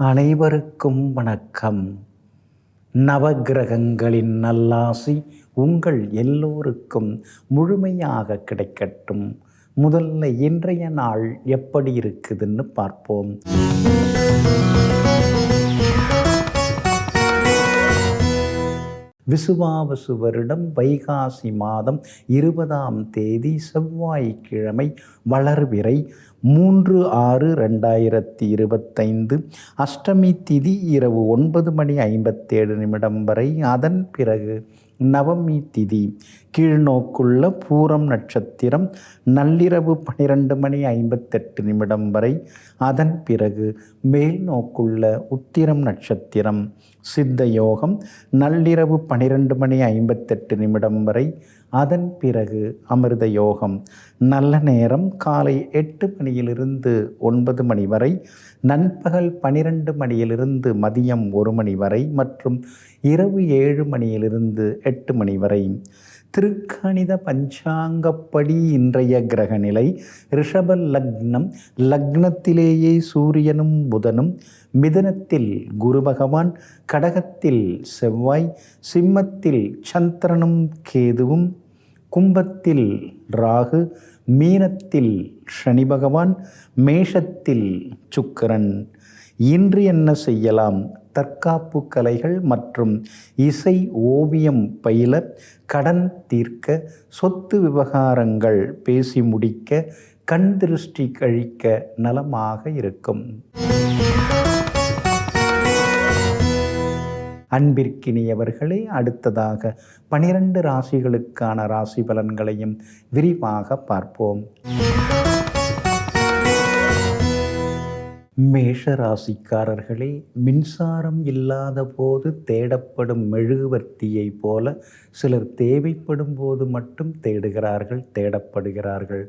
அனைவருக்கும் வணக்கம். நவக்கிரகங்களின் நல்லாசி உங்கள் எல்லோருக்கும் முழுமையாக கிடைக்கட்டும். முதல்ல இன்றைய நாள் எப்படி இருக்குதுன்னு பார்ப்போம். விசுவாவசு வருடம் வைகாசி மாதம் 20ஆம் தேதி செவ்வாய்க்கிழமை வளர்பிறை 3/6/2025 அஷ்டமி திதி இரவு 9:57 வரை. அதன் பிறகு நவமி திதி கீழ்நோக்குள்ள பூரம் நட்சத்திரம் நள்ளிரவு 12:58 வரை. அதன் பிறகு மேல் நோக்குள்ள உத்திரம் நட்சத்திரம் சித்த யோகம் நள்ளிரவு 12:58 வரை. அதன் பிறகு அமிர்த யோகம். நல்ல நேரம் காலை 8 மணியிலிருந்து 9 மணி வரை, நண்பகல் 12 மணியிலிருந்து மதியம் 1 மணி வரை மற்றும் இரவு 7 மணியிலிருந்து 8 மணி வரை. திருக்கணித பஞ்சாங்கப்படி இன்றைய கிரகநிலை ரிஷப லக்னம். லக்னத்திலேயே சூரியனும் புதனும், மிதுனத்தில் குரு பகவான், கடகத்தில் செவ்வாய், சிம்மத்தில் சந்திரனும் கேதுவும், கும்பத்தில் ராகு, மீனத்தில் சனி பகவான், மேஷத்தில் சுக்கிரன். இன்று என்ன செய்யலாம்? தற்காப்பு கலைகள் மற்றும் இசை ஓவியம் பயில, கடன் தீர்க்க, சொத்து விவகாரங்கள் பேசி முடிக்க, கண் திருஷ்டி கழிக்க நலமாக இருக்கும். அன்பிற்கினியவர்களே, அடுத்ததாக 12 ராசிகளுக்கான ராசி பலன்களையும் விரிவாக பார்ப்போம். மேஷ ராசிக்காரர்களே, மின்சாரம் இல்லாத போது தேடப்படும் மெழுகுவர்த்தியை போல சிலர் தேவைப்படும் போது மட்டும் தேடப்படுகிறார்கள்.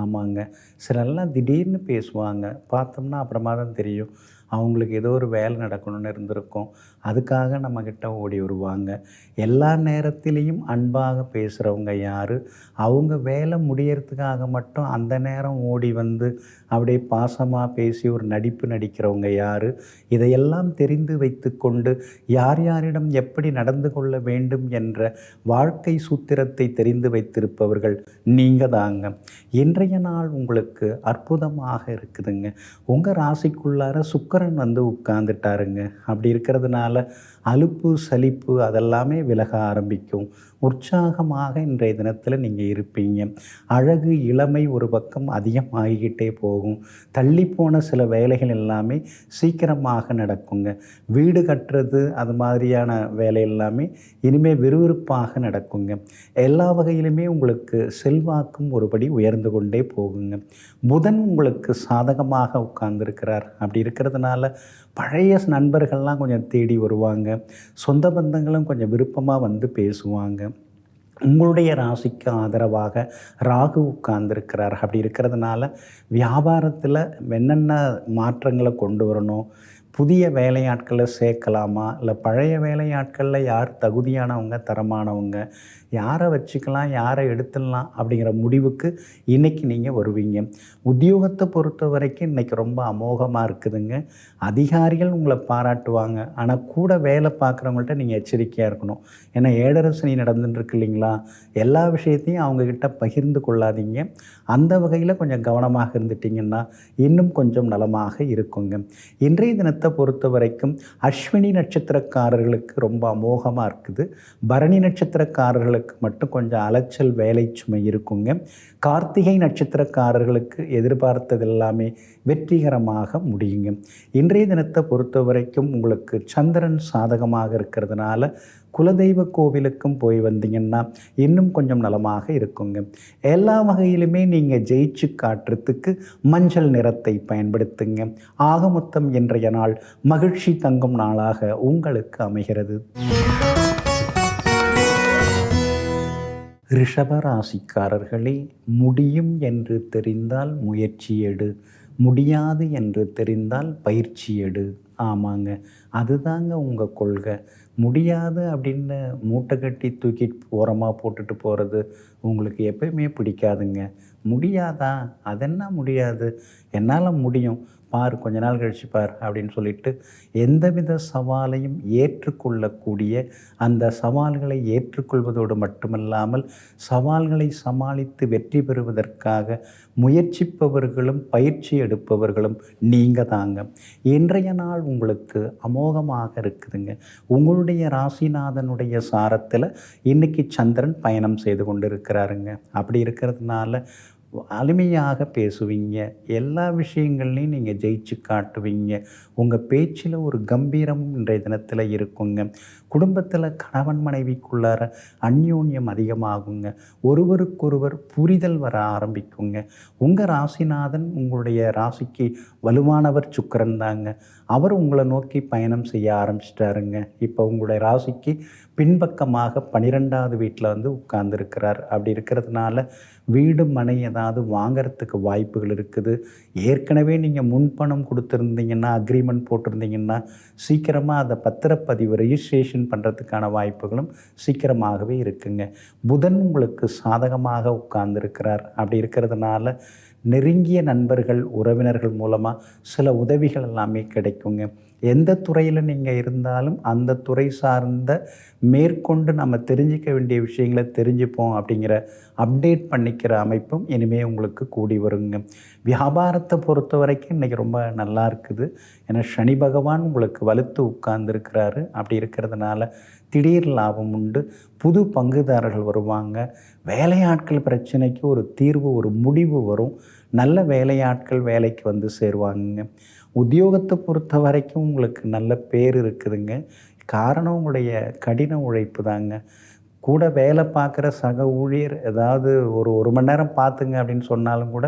ஆமாங்க, சிலர்லாம் திடீர்னு பேசுவாங்க, பார்த்தோம்னா அப்புறமா தான் தெரியும் அவங்களுக்கு ஏதோ ஒரு வேலை நடக்கணும்னு இருந்திருக்கும். அதுக்காக நம்மக்கிட்ட ஓடி வருவாங்க. எல்லா நேரத்திலையும் அன்பாக பேசுகிறவங்க யார்? அவங்க வேலை முடியறதுக்காக மட்டும் அந்த நேரம் ஓடி வந்து அப்படியே பாசமாக பேசி ஒரு நடிப்பு நடிக்கிறவங்க யார்? இதையெல்லாம் தெரிந்து வைத்து கொண்டு யார் யாரிடம் எப்படி நடந்து கொள்ள வேண்டும் என்ற வாழ்க்கை சூத்திரத்தை தெரிந்து வைத்திருப்பவர்கள் நீங்கள் தாங்க. இன்றைய நாள் உங்களுக்கு அற்புதமாக இருக்குதுங்க. உங்கள் ராசிக்குள்ளார சுக்கிரன் வந்து உட்கார்ந்துட்டாருங்க. அப்படி இருக்கிறதுனால அலுப்பு சலிப்பு அதெல்லாமே விலக ஆரம்பிக்கும். உற்சாகமாக இன்றைய தினத்தில் நீங்கள் இருப்பீங்க. அழகு இளமை ஒரு பக்கம் அதிகமாகிக்கிட்டே போகும். தள்ளி போன சில வேலைகள் எல்லாமே சீக்கிரமாக நடக்குங்க. வீடு கட்டுறது அது மாதிரியான வேலை எல்லாமே இனிமேல் விறுவிறுப்பாக நடக்குங்க. எல்லா வகையிலுமே உங்களுக்கு செல்வாக்கும் ஒருபடி உயர்ந்து கொண்டே போகுங்க. புதன் உங்களுக்கு சாதகமாக உட்கார்ந்துருக்கிறார். அப்படி இருக்கிறதுனால பழைய நண்பர்கள்லாம் கொஞ்சம் தேடி வருவாங்க. சொந்த பந்தங்களும் கொஞ்சம் விருப்பமாக வந்து பேசுவாங்க. உங்களுடைய ராசிக்கு ஆதரவாக ராகு உட்கார்ந்துருக்கிறார். அப்படி இருக்கிறதுனால வியாபாரத்தில் என்னென்ன மாற்றங்களை கொண்டு வரணும், புதிய வேலையாட்களை சேர்க்கலாமா, இல்லை பழைய வேலையாட்களில் யார் தகுதியானவங்க தரமானவங்க, யாரை வச்சுக்கலாம் யாரை எடுத்துடலாம் அப்படிங்கிற முடிவுக்கு இன்றைக்கி நீங்கள் வருவீங்க. உத்தியோகத்தை பொறுத்த வரைக்கும் இன்றைக்கி ரொம்ப அமோகமாக இருக்குதுங்க. அதிகாரிகள் உங்களை பாராட்டுவாங்க. ஆனால் கூட வேலை பார்க்குறவங்கள்ட்ட நீங்கள் எச்சரிக்கையாக இருக்கணும். ஏன்னா ஏழரசனி நடந்துட்டுருக்கு இல்லைங்களா? எல்லா விஷயத்தையும் அவங்கக்கிட்ட பகிர்ந்து கொள்ளாதீங்க. அந்த வகையில் கொஞ்சம் கவனமாக இருந்துட்டிங்கன்னா இன்னும் கொஞ்சம் நலமாக இருக்குங்க. இன்றைய தினத்தை பொறுத்த வரைக்கும் அஸ்வினி நட்சத்திரக்காரர்களுக்கு ரொம்ப அமோகமாக இருக்குது. பரணி நட்சத்திரக்காரர்களுக்கு மட்டும் கொஞ்சம் அலைச்சல் வேலை சுமை இருக்குங்க. கார்த்திகை நட்சத்திரக்காரர்களுக்கு எதிர்பார்த்தது எல்லாமே வெற்றிகரமாக முடியுங்க. இன்றைய தினத்தை பொறுத்த வரைக்கும் உங்களுக்கு சந்திரன் சாதகமாக இருக்கிறதுனால குலதெய்வ கோவிலுக்கும் போய் வந்தீங்கன்னா இன்னும் கொஞ்சம் நலமாக இருக்குங்க. எல்லா வகையிலுமே நீங்கள் ஜெயிச்சு காட்டுறதுக்கு மஞ்சள் நிறத்தை பயன்படுத்துங்க. ஆக மொத்தம் இன்றைய நாள் மகிழ்ச்சி தங்கும் நாளாக உங்களுக்கு அமைகிறது. ரிஷப ராசிக்காரர்களே, முடியும் என்று தெரிந்தால் முயற்சி எடு, முடியாது என்று தெரிந்தால் பயிற்சி எடு. ஆமாங்க, அதுதாங்க உங்கள் கொள்கை. முடியாது அப்படின்னு மூட்டை கட்டி தூக்கி ஓரமாக போட்டுட்டு போகிறது உங்களுக்கு எப்பயுமே பிடிக்காதுங்க. முடியாதா? அதென்ன முடியாது? என்னால் முடியும். பார் கொஞ்ச நாள் கழிச்சு பார் அப்படின்னு சொல்லிட்டு எந்தவித சவாலையும் ஏற்றுக்கொள்ளக்கூடிய, அந்த சவால்களை ஏற்றுக்கொள்வதோடு மட்டுமல்லாமல் சவால்களை சமாளித்து வெற்றி பெறுவதற்காக முயற்சிப்பவர்களும் பயிற்சி எடுப்பவர்களும் நீங்கள் தாங்க. இன்றைய நாள் உங்களுக்கு அமோகமாக இருக்குதுங்க. உங்களுடைய ராசிநாதனுடைய சாரத்தில் இன்றைக்கி சந்திரன் பயணம் செய்து கொண்டு இருக்கிறாருங்க. அப்படி இருக்கிறதுனால அருமையாக பேசுவீங்க. எல்லா விஷயங்கள்லையும் நீங்கள் ஜெயிச்சு காட்டுவீங்க. உங்கள் பேச்சில் ஒரு கம்பீரமும் இன்றைய தினத்தில் இருக்குங்க. குடும்பத்தில் கணவன் மனைவிக்குள்ளார அந்யோன்யம் அதிகமாகுங்க. ஒருவருக்கொருவர் புரிதல் வர ஆரம்பிக்குங்க. உங்கள் ராசிநாதன் உங்களுடைய ராசிக்கு வலுவானவர் சுக்கிரன் தாங்க. அவர் உங்களை நோக்கி பயணம் செய்ய ஆரம்பிச்சிட்டாருங்க. இப்போ உங்களுடைய ராசிக்கு பின்பக்கமாக 12வது வீட்டில் உட்கார்ந்துருக்கிறார். அப்படி இருக்கிறதுனால வீடு மனை ஏதாவது வாங்கிறதுக்கு வாய்ப்புகள் இருக்குது. ஏற்கனவே நீங்கள் முன்பணம் கொடுத்துருந்தீங்கன்னா, அக்ரிமெண்ட் போட்டிருந்தீங்கன்னா சீக்கிரமாக அதை பத்திரப்பதிவு ரெஜிஸ்ட்ரேஷன் பண்ணுறதுக்கான வாய்ப்புகளும் சீக்கிரமாகவே இருக்குங்க. புதன் உங்களுக்கு சாதகமாக உட்கார்ந்துருக்கிறார். அப்படி இருக்கிறதுனால நெருங்கிய நண்பர்கள் உறவினர்கள் மூலமாக சில உதவிகள் எல்லாமே கிடைக்குங்க. எந்த துறையில் நீங்கள் இருந்தாலும் அந்த துறை சார்ந்த மேற்கொண்டு நம்ம தெரிஞ்சிக்க வேண்டிய விஷயங்களை தெரிஞ்சுப்போம் அப்படிங்கிற அப்டேட் பண்ணிக்கிற அமைப்பும் இனிமேல் உங்களுக்கு கூடி வருங்க. வியாபாரத்தை பொறுத்த வரைக்கும் இன்றைக்கி ரொம்ப நல்லா இருக்குது. ஏன்னா சனி பகவான் உங்களுக்கு வலுத்து உட்கார்ந்துருக்கிறாரு. அப்படி இருக்கிறதுனால திடீர் லாபம் உண்டு. புது பங்குதாரர்கள் வருவாங்க. வேலையாட்கள் பிரச்சனைக்கு ஒரு தீர்வு, ஒரு முடிவு வரும். நல்ல வேலையாட்கள் வேலைக்கு சேருவாங்க. உத்தியோகத்தை பொறுத்த வரைக்கும் உங்களுக்கு நல்ல பேர் இருக்குதுங்க. காரணம் உங்களுடைய கடின உழைப்பு தாங்க. கூட வேலை பார்க்குற சக ஊழியர் ஏதாவது ஒரு மணி நேரம் பார்த்துங்க அப்படின்னு சொன்னாலும் கூட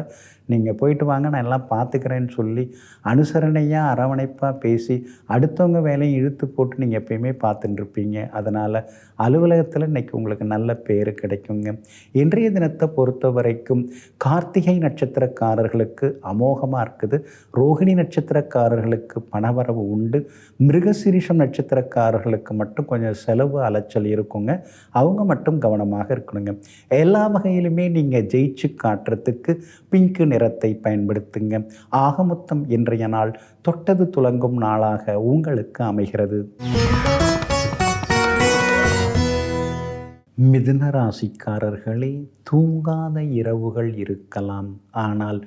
நீங்கள் போயிட்டு வாங்க நான் எல்லாம் பார்த்துக்கிறேன்னு சொல்லி அனுசரணையாக அரவணைப்பாக பேசி அடுத்தவங்க வேலையும் இழுத்து போட்டு நீங்கள் எப்பயுமே பார்த்துட்டுருப்பீங்க. அதனால் அலுவலகத்தில் இன்றைக்கி உங்களுக்கு நல்ல பேர் கிடைக்குங்க. இன்றைய தினத்தை பொறுத்த வரைக்கும் கார்த்திகை நட்சத்திரக்காரர்களுக்கு அமோகமாக இருக்குது. ரோகிணி நட்சத்திரக்காரர்களுக்கு பணவரவு உண்டு. மிருகசீரிஷம் நட்சத்திரக்காரர்களுக்கு மட்டும் கொஞ்சம் செலவு அலைச்சல் இருக்குங்க. அவங்க மட்டும் கவனமாக இருக்கணுங்க. எல்லா வகையிலுமே நீங்கள் ஜெயிச்சு காட்டுறதுக்கு பிங்க் நிறத்தை பயன்படுத்துங்க. ஆக மொத்தம் இன்றைய நாள் தொட்டது துலங்கும் நாளாக உங்களுக்கு அமைகிறது. மிதுன ராசிக்காரர்களே, தூங்காத இரவுகள் இருக்கலாம். ஆனால்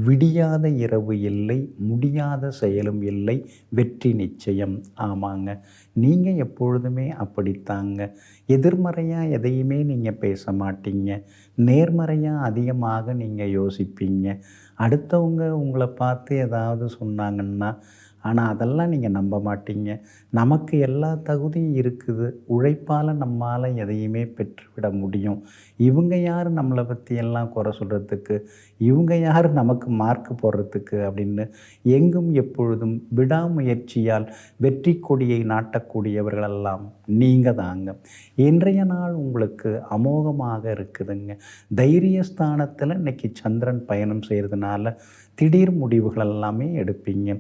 விடியாத இரவு இல்லை, முடியாத செயலும் இல்லை, வெற்றி நிச்சயம். ஆமாங்க, நீங்கள் எப்பொழுதுமே அப்படித்தாங்க. எதிர்மறையாக எதையுமே நீங்கள் பேச மாட்டீங்க. நேர்மறையாக அதிகமாக நீங்கள் யோசிப்பீங்க. அடுத்தவங்க உங்களை பார்த்து ஏதாவது சொன்னாங்கன்னா ஆனால் அதெல்லாம் நீங்கள் நம்ப மாட்டீங்க. நமக்கு எல்லா தகுதியும் இருக்குது. உழைப்பால் நம்மால் எதையுமே பெற்றுவிட முடியும். இவங்க யார் நம்மளை பற்றி எல்லாம் குறை சொல்கிறதுக்கு, இவங்க யார் நமக்கு மார்க் போடுறதுக்கு அப்படின்னு எங்கும் எப்பொழுதும் விடாமுயற்சியால் வெற்றி கொடியை நாட்டக்கூடியவர்களெல்லாம் நீங்கள் தாங்க. இன்றைய நாள் உங்களுக்கு அமோகமாக இருக்குதுங்க. தைரியஸ்தானத்தில் இன்றைக்கி சந்திரன் பயணம் செய்கிறதுனால திடீர் முடிவுகள் எல்லாமே எடுப்பீங்க.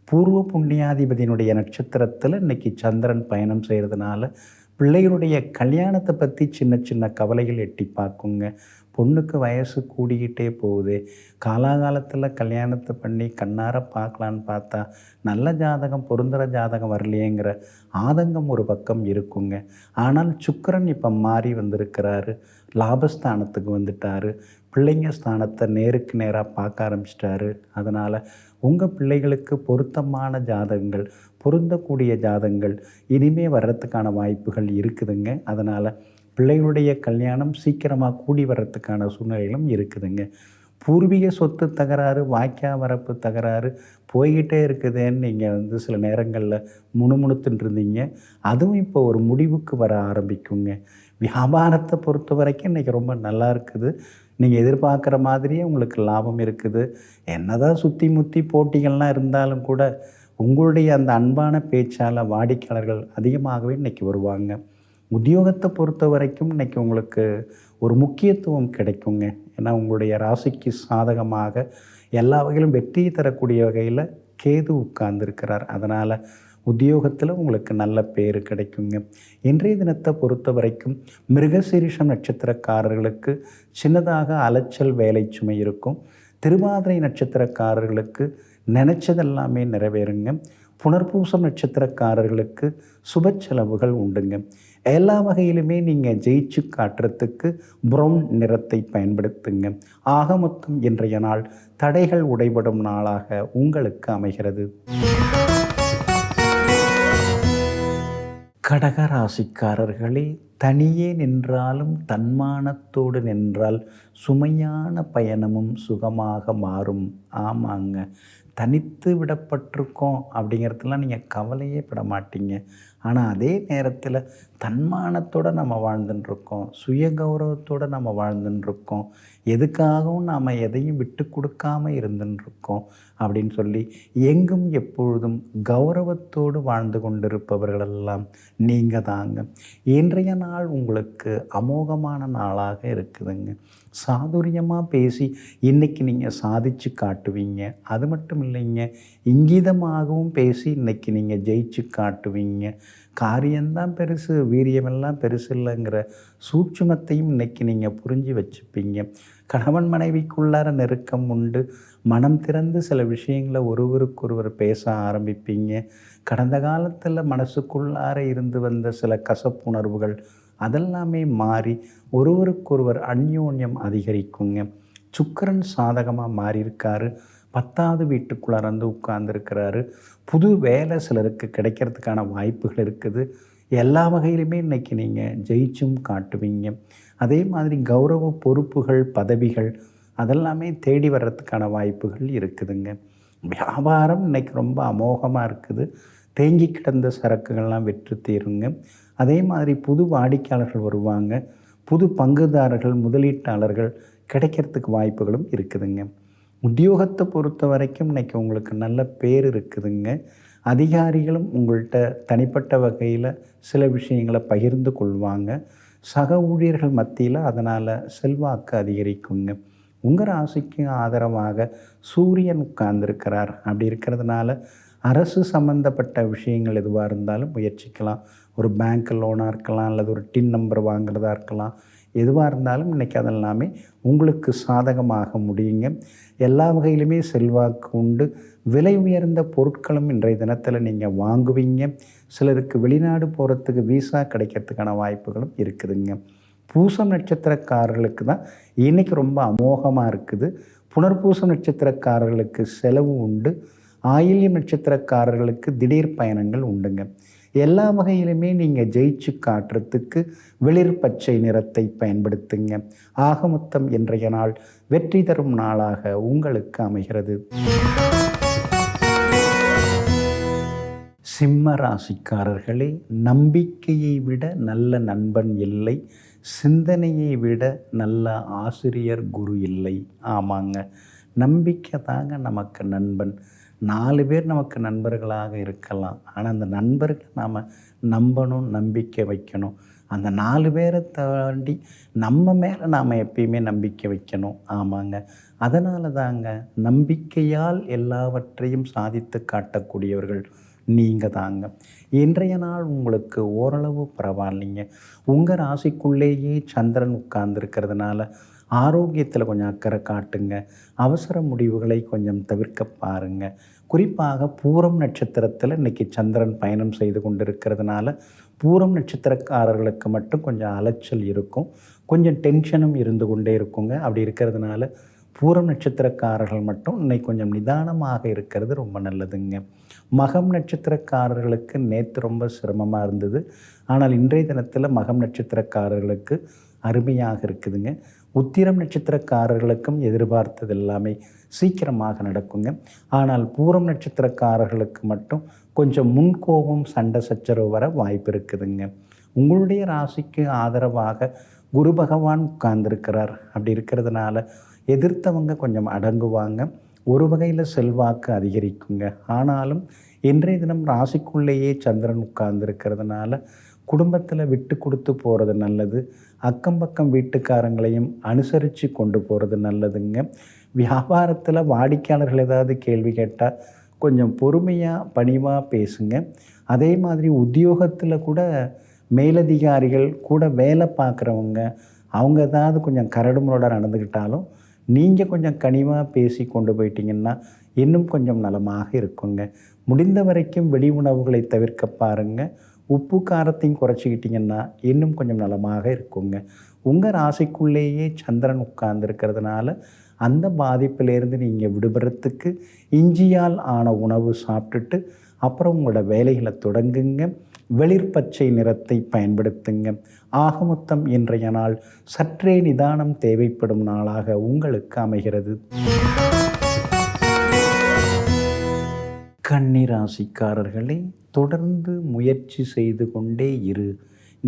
பூர்வ புண்ணியாதிபதியினுடைய நட்சத்திரத்தில் இன்றைக்கி சந்திரன் பயணம் செய்கிறதுனால பிள்ளைகளுடைய கல்யாணத்தை பற்றி சின்ன சின்ன கவலைகள் எட்டி பார்க்குங்க. பொண்ணுக்கு வயசு கூடிக்கிட்டே போகுது, காலாகாலத்தில் கல்யாணத்தை பண்ணி கண்ணார பார்க்கலான்னு பார்த்தா நல்ல ஜாதகம் பொருந்துகிற ஜாதகம் வரலையேங்கிற ஆதங்கம் ஒரு பக்கம் இருக்குங்க. ஆனால் சுக்கிரன் இப்போ மாறி வந்திருக்கிறாரு. லாபஸ்தானத்துக்கு வந்துட்டார். பிள்ளைங்க ஸ்தானத்தை நேருக்கு நேராக பார்க்க ஆரம்பிச்சிட்டாரு. அதனால் உங்கள் பிள்ளைகளுக்கு பொருத்தமான ஜாதகங்கள், பொருந்தக்கூடிய ஜாதகங்கள் இனிமே வர்றதுக்கான வாய்ப்புகள் இருக்குதுங்க. அதனால் பிள்ளைகளுடைய கல்யாணம் சீக்கிரமாக கூடி வர்றதுக்கான சூழ்நிலைகளும் இருக்குதுங்க. பூர்வீக சொத்து தகராறு, வாய்க்கா வரப்பு தகராறு போய்கிட்டே இருக்குதுன்னு நீங்கள் சில நேரங்களில் முணுமுணுத்துட்டு இருந்தீங்க. அதுவும் இப்போ ஒரு முடிவுக்கு வர ஆரம்பிக்குங்க. வியாபாரத்தை பொறுத்த வரைக்கும் இன்றைக்கி ரொம்ப நல்லா இருக்குது. நீங்கள் எதிர்பார்க்குற மாதிரியே உங்களுக்கு லாபம் இருக்குது. என்னதான் சுற்றி முற்றி போட்டிகள்லாம் இருந்தாலும் கூட உங்களுடைய அந்த அன்பான பேச்சால் வாடிக்கையாளர்கள் அதிகமாகவே இன்றைக்கி வருவாங்க. உத்தியோகத்தை பொறுத்த வரைக்கும் இன்றைக்கி உங்களுக்கு ஒரு முக்கியத்துவம் கிடைக்குங்க. ஏன்னா உங்களுடைய ராசிக்கு சாதகமாக எல்லா வகையிலும் வெற்றியை தரக்கூடிய வகையில் கேது உட்கார்ந்துருக்கிறார். அதனால் உத்தியோகத்தில் உங்களுக்கு நல்ல பேர் கிடைக்குங்க. இன்றைய தினத்தை பொறுத்த வரைக்கும் மிருகசீரிஷம் நட்சத்திரக்காரர்களுக்கு சின்னதாக அலைச்சல் வேலை சுமை இருக்கும். திருவாதிரை நட்சத்திரக்காரர்களுக்கு நினச்சதெல்லாமே நிறைவேறுங்க. புனர்பூசம் நட்சத்திரக்காரர்களுக்கு சுப செலவுகள் உண்டுங்க. எல்லா வகையிலுமே நீங்கள் ஜெயிச்சு காட்டுறதுக்கு ப்ரௌன் நிறத்தை பயன்படுத்துங்க. ஆக மொத்தம் இன்றைய நாள் தடைகள் உடைபடும் நாளாக உங்களுக்கு அமைகிறது. கடகராசிக்காரர்களே, தனியே நின்றாலும் தன்மானத்தோடு நின்றால் சுமையான பயணமும் சுகமாக மாறும். ஆமாங்க, தனித்து விடப்பட்டிருக்கோம் அப்படிங்கிறதுலாம் நீங்கள் கவலையே பட மாட்டீங்க. ஆனால் அதே நேரத்தில் தன்மானத்தோடு நம்ம வாழ்ந்துட்டுருக்கோம், சுய கௌரவத்தோடு நம்ம வாழ்ந்துட்டுருக்கோம், எதுக்காகவும் நாம் எதையும் விட்டு கொடுக்காம இருந்துட்டுருக்கோம் அப்படின்னு சொல்லி எங்கும் எப்பொழுதும் கௌரவத்தோடு வாழ்ந்து கொண்டிருப்பவர்களெல்லாம் நீங்கள் தாங்க. இன்றைய நாள் உங்களுக்கு அமோகமான நாளாக இருக்குதுங்க. சாதுரியமாக பேசி இன்றைக்கி நீங்கள் சாதித்து காட்டுவீங்க. அது மட்டும் இல்லைங்க, இங்கிதமாகவும் பேசி இன்றைக்கி நீங்கள் ஜெயிச்சு காட்டுவீங்க. காரியம்தான் பெருசு, வீரியமெல்லாம் பெருசு இல்லைங்கிற சூட்சுமத்தையும் இன்றைக்கி நீங்கள் புரிஞ்சு வச்சுப்பீங்க. கணவன் மனைவிக்குள்ளார நெருக்கம் உண்டு. மனம் திறந்து சில விஷயங்களை ஒருவருக்கொருவர் பேச ஆரம்பிப்பீங்க. கடந்த காலத்தில் மனசுக்குள்ளார இருந்து வந்த சில கசப்புணர்வுகள் அதெல்லாமே மாறி ஒருவருக்கொருவர் அந்யோன்யம் அதிகரிக்குங்க. சுக்கிரன் சாதகமாக மாறியிருக்காரு. 10வது வீட்டுக்குள்ளார வந்து உட்கார்ந்துருக்கிறாரு. புது வேலை சிலருக்கு கிடைக்கிறதுக்கான வாய்ப்புகள் இருக்குது. எல்லா வகையிலுமே இன்றைக்கி நீங்கள் ஜெயிச்சும் காட்டுவீங்க. அதே மாதிரி கௌரவ பொறுப்புகள், பதவிகள் அதெல்லாமே தேடி வர்றதுக்கான வாய்ப்புகள் இருக்குதுங்க. வியாபாரம் இன்றைக்கி ரொம்ப அமோகமாக இருக்குது. தேங்கி கிடந்த சரக்குகள்லாம் விற்று தீருங்க. அதே மாதிரி புது வாடிக்கையாளர்கள் வருவாங்க. புது பங்குதாரர்கள், முதலீட்டாளர்கள் கிடைக்கிறதுக்கு வாய்ப்புகளும் இருக்குதுங்க. உத்தியோகத்தை பொறுத்த வரைக்கும் இன்றைக்கி உங்களுக்கு நல்ல பேர் இருக்குதுங்க. அதிகாரிகளும் உங்கள்கிட்ட தனிப்பட்ட வகையில் சில விஷயங்களை பகிர்ந்து கொள்வாங்க. சக ஊழியர்கள் மத்தியில் அதனால் செல்வாக்கு அதிகரிக்குங்க. உங்கள் ராசிக்கு ஆதரவாக சூரியன் உட்கார்ந்துருக்கிறார். அப்படி இருக்கிறதுனால அரசு சம்மந்தப்பட்ட விஷயங்கள் எதுவாக இருந்தாலும் முயற்சிக்கலாம். ஒரு பேங்க் லோனாக இருக்கலாம், அல்லது ஒரு டின் நம்பர் வாங்குறதா இருக்கலாம். எதுவாக இருந்தாலும் இன்றைக்கி அதெல்லாமே உங்களுக்கு சாதகமாக முடியுங்க. எல்லா வகையிலுமே செல்வாக்கு உண்டு. விலை உயர்ந்த பொருட்களும் இன்றைய தினத்தில் நீங்கள் வாங்குவீங்க. சிலருக்கு வெளிநாடு போகிறதுக்கு விசா கிடைக்கிறதுக்கான வாய்ப்புகளும் இருக்குதுங்க. பூசம் நட்சத்திரக்காரர்களுக்கு தான் இன்றைக்கி ரொம்ப அமோகமாக இருக்குது. புனர்பூசம் நட்சத்திரக்காரர்களுக்கு செலவு உண்டு. ஆயில்யம் நட்சத்திரக்காரர்களுக்கு திடீர் பயணங்கள் உண்டுங்க. எல்லா வகையிலுமே நீங்கள் ஜெயிச்சு காட்டுறதுக்கு வெளிர் பச்சை நிறத்தை பயன்படுத்துங்க. ஆக மொத்தம் இன்றைய நாள் வெற்றி தரும் நாளாக உங்களுக்கு அமைகிறது. சிம்ம ராசிக்காரர்களே, நம்பிக்கையை விட நல்ல நண்பன் இல்லை, சிந்தனையை விட நல்ல ஆசிரியர் குரு இல்லை. ஆமாங்க, நம்பிக்கை தாங்க நமக்கு நண்பன். 4 பேர் நமக்கு நண்பர்களாக இருக்கலாம். ஆனால் அந்த நண்பர்களை நாம் நம்பணும், நம்பிக்கை வைக்கணும். அந்த 4 பேரை தாண்டி நம்ம மேலே நாம் எப்பயுமே நம்பிக்கை வைக்கணும். ஆமாங்க, அதனால தாங்க நம்பிக்கையால் எல்லாவற்றையும் சாதித்து காட்டக்கூடியவர்கள் நீங்கள் தாங்க. இன்றைய நாள் உங்களுக்கு ஓரளவு பரவாயில்லைங்க. உங்கள் ராசிக்குள்ளேயே சந்திரன் உட்கார்ந்துருக்கிறதுனால ஆரோக்கியத்தில் கொஞ்சம் அக்கறை காட்டுங்க. அவசர முடிவுகளை கொஞ்சம் தவிர்க்க பாருங்கள். குறிப்பாக பூரம் நட்சத்திரத்தில் இன்றைக்கி சந்திரன் பயணம் செய்து கொண்டிருக்கிறதுனால பூரம் நட்சத்திரக்காரர்களுக்கு மட்டும் கொஞ்சம் அலைச்சல் இருக்கும், கொஞ்சம் டென்ஷனும் இருந்து கொண்டே இருக்குங்க. அப்படி இருக்கிறதுனால பூரம் நட்சத்திரக்காரர்கள் மட்டும் இன்னைக்கு கொஞ்சம் நிதானமாக இருக்கிறது ரொம்ப நல்லதுங்க. மகம் நட்சத்திரக்காரர்களுக்கு நேற்று ரொம்ப சிரமமாக இருந்தது. ஆனால் இன்றைய தினத்தில் மகம் நட்சத்திரக்காரர்களுக்கு அருமையாக இருக்குதுங்க. உத்திரம் நட்சத்திரக்காரர்களுக்கும் எதிர்பார்த்தது எல்லாமே சீக்கிரமாக நடக்குங்க. ஆனால் பூரம் நட்சத்திரக்காரர்களுக்கு மட்டும் கொஞ்சம் முன்கோபம், சண்டை சச்சரவு வர வாய்ப்பு இருக்குதுங்க. உங்களுடைய ராசிக்கு ஆதரவாக குரு பகவான் உட்கார்ந்துருக்கிறார். அப்படி இருக்கிறதுனால எதிர்த்தவங்க கொஞ்சம் அடங்குவாங்க. ஒரு வகையில் செல்வாக்கு அதிகரிக்குங்க. ஆனாலும் இன்றைய தினம் ராசிக்குள்ளேயே சந்திரன் உட்கார்ந்துருக்கிறதுனால குடும்பத்தில் விட்டு கொடுத்து போகிறது நல்லது. அக்கம் பக்கம் வீட்டுக்காரங்களையும் அனுசரித்து கொண்டு போகிறது நல்லதுங்க. வியாபாரத்தில் வாடிக்கையாளர்கள் ஏதாவது கேள்வி கேட்டால் கொஞ்சம் பொறுமையாக பணிவாக பேசுங்க. அதே மாதிரி உத்தியோகத்தில் கூட மேலதிகாரிகள் கூட வேலை பார்க்குறவங்க அவங்க ஏதாவது கொஞ்சம் கரடுமுரடாக நடந்துக்கிட்டாலும் நீங்கள் கொஞ்சம் கனிவாக பேசி கொண்டு போயிட்டீங்கன்னா இன்னும் கொஞ்சம் நலமாக இருக்குங்க. முடிந்த வரைக்கும் வெடி உணவுகளை தவிர்க்க பாருங்கள். உப்பு காரத்தையும் குறைச்சிக்கிட்டிங்கன்னா இன்னும் கொஞ்சம் நலமாக இருக்குங்க. உங்கள் ராசிக்குள்ளேயே சந்திரன் உட்கார்ந்துருக்கிறதுனால அந்த பாதிப்பிலேருந்து நீங்கள் விடுபடுறதுக்கு இஞ்சியால் ஆன உணவு சாப்பிட்டுட்டு அப்புறம் உங்களோட வேலைகளை தொடங்குங்க. வெளிர் பச்சை நிறத்தை பயன்படுத்துங்க. ஆக மொத்தம் இன்றைய நாள் சற்றே நிதானம் தேவைப்படும் நாளாக உங்களுக்கு அமைகிறது. கன்னி ராசிக்காரர்களே, தொடர்ந்து முயற்சி செய்து கொண்டே இரு.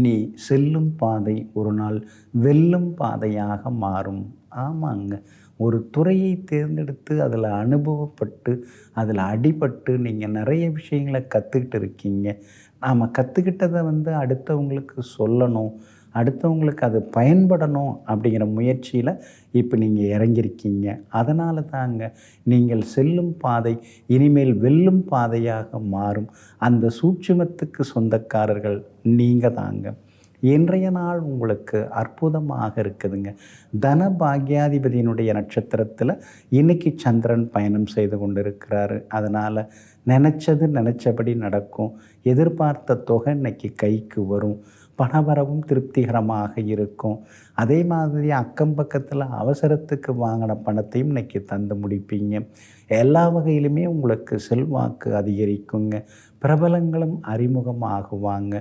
நீ செல்லும் பாதை ஒரு நாள் வெல்லும் பாதையாக மாறும். ஆமாங்க, ஒரு துறையை தேர்ந்தெடுத்து அதில் அனுபவப்பட்டு அதில் அடிபட்டு நீங்கள் நிறைய விஷயங்களை கற்றுக்கிட்டு இருக்கீங்க. நாம் கற்றுக்கிட்டதை அடுத்தவங்களுக்கு சொல்லணும், அடுத்தவங்களுக்கு அது பயன்படணும் அப்படிங்கிற முயற்சியில் இப்போ நீங்கள் இறங்கியிருக்கீங்க. அதனால தாங்க நீங்கள் செல்லும் பாதை இனிமேல் வெல்லும் பாதையாக மாறும். அந்த சூட்சுமத்துக்கு சொந்தக்காரர்கள் நீங்கள் தாங்க. இன்றைய நாள் உங்களுக்கு அற்புதமாக இருக்குதுங்க. தன பாக்யாதிபதியினுடைய நட்சத்திரத்தில் இன்றைக்கி சந்திரன் பயணம் செய்து கொண்டு இருக்கிறாரு. அதனால் நினச்சபடி நடக்கும். எதிர்பார்த்த தொகை இன்றைக்கி கைக்கு வரும். பணவரவும் திருப்திகரமாக இருக்கும். அதே மாதிரி அக்கம் பக்கத்தில் அவசரத்துக்கு வாங்கின பணத்தையும் இன்றைக்கி தந்து முடிப்பீங்க. எல்லா வகையிலுமே உங்களுக்கு செல்வாக்கு அதிகரிக்குங்க. பிரபலங்களும் அறிமுகமாகுவாங்க.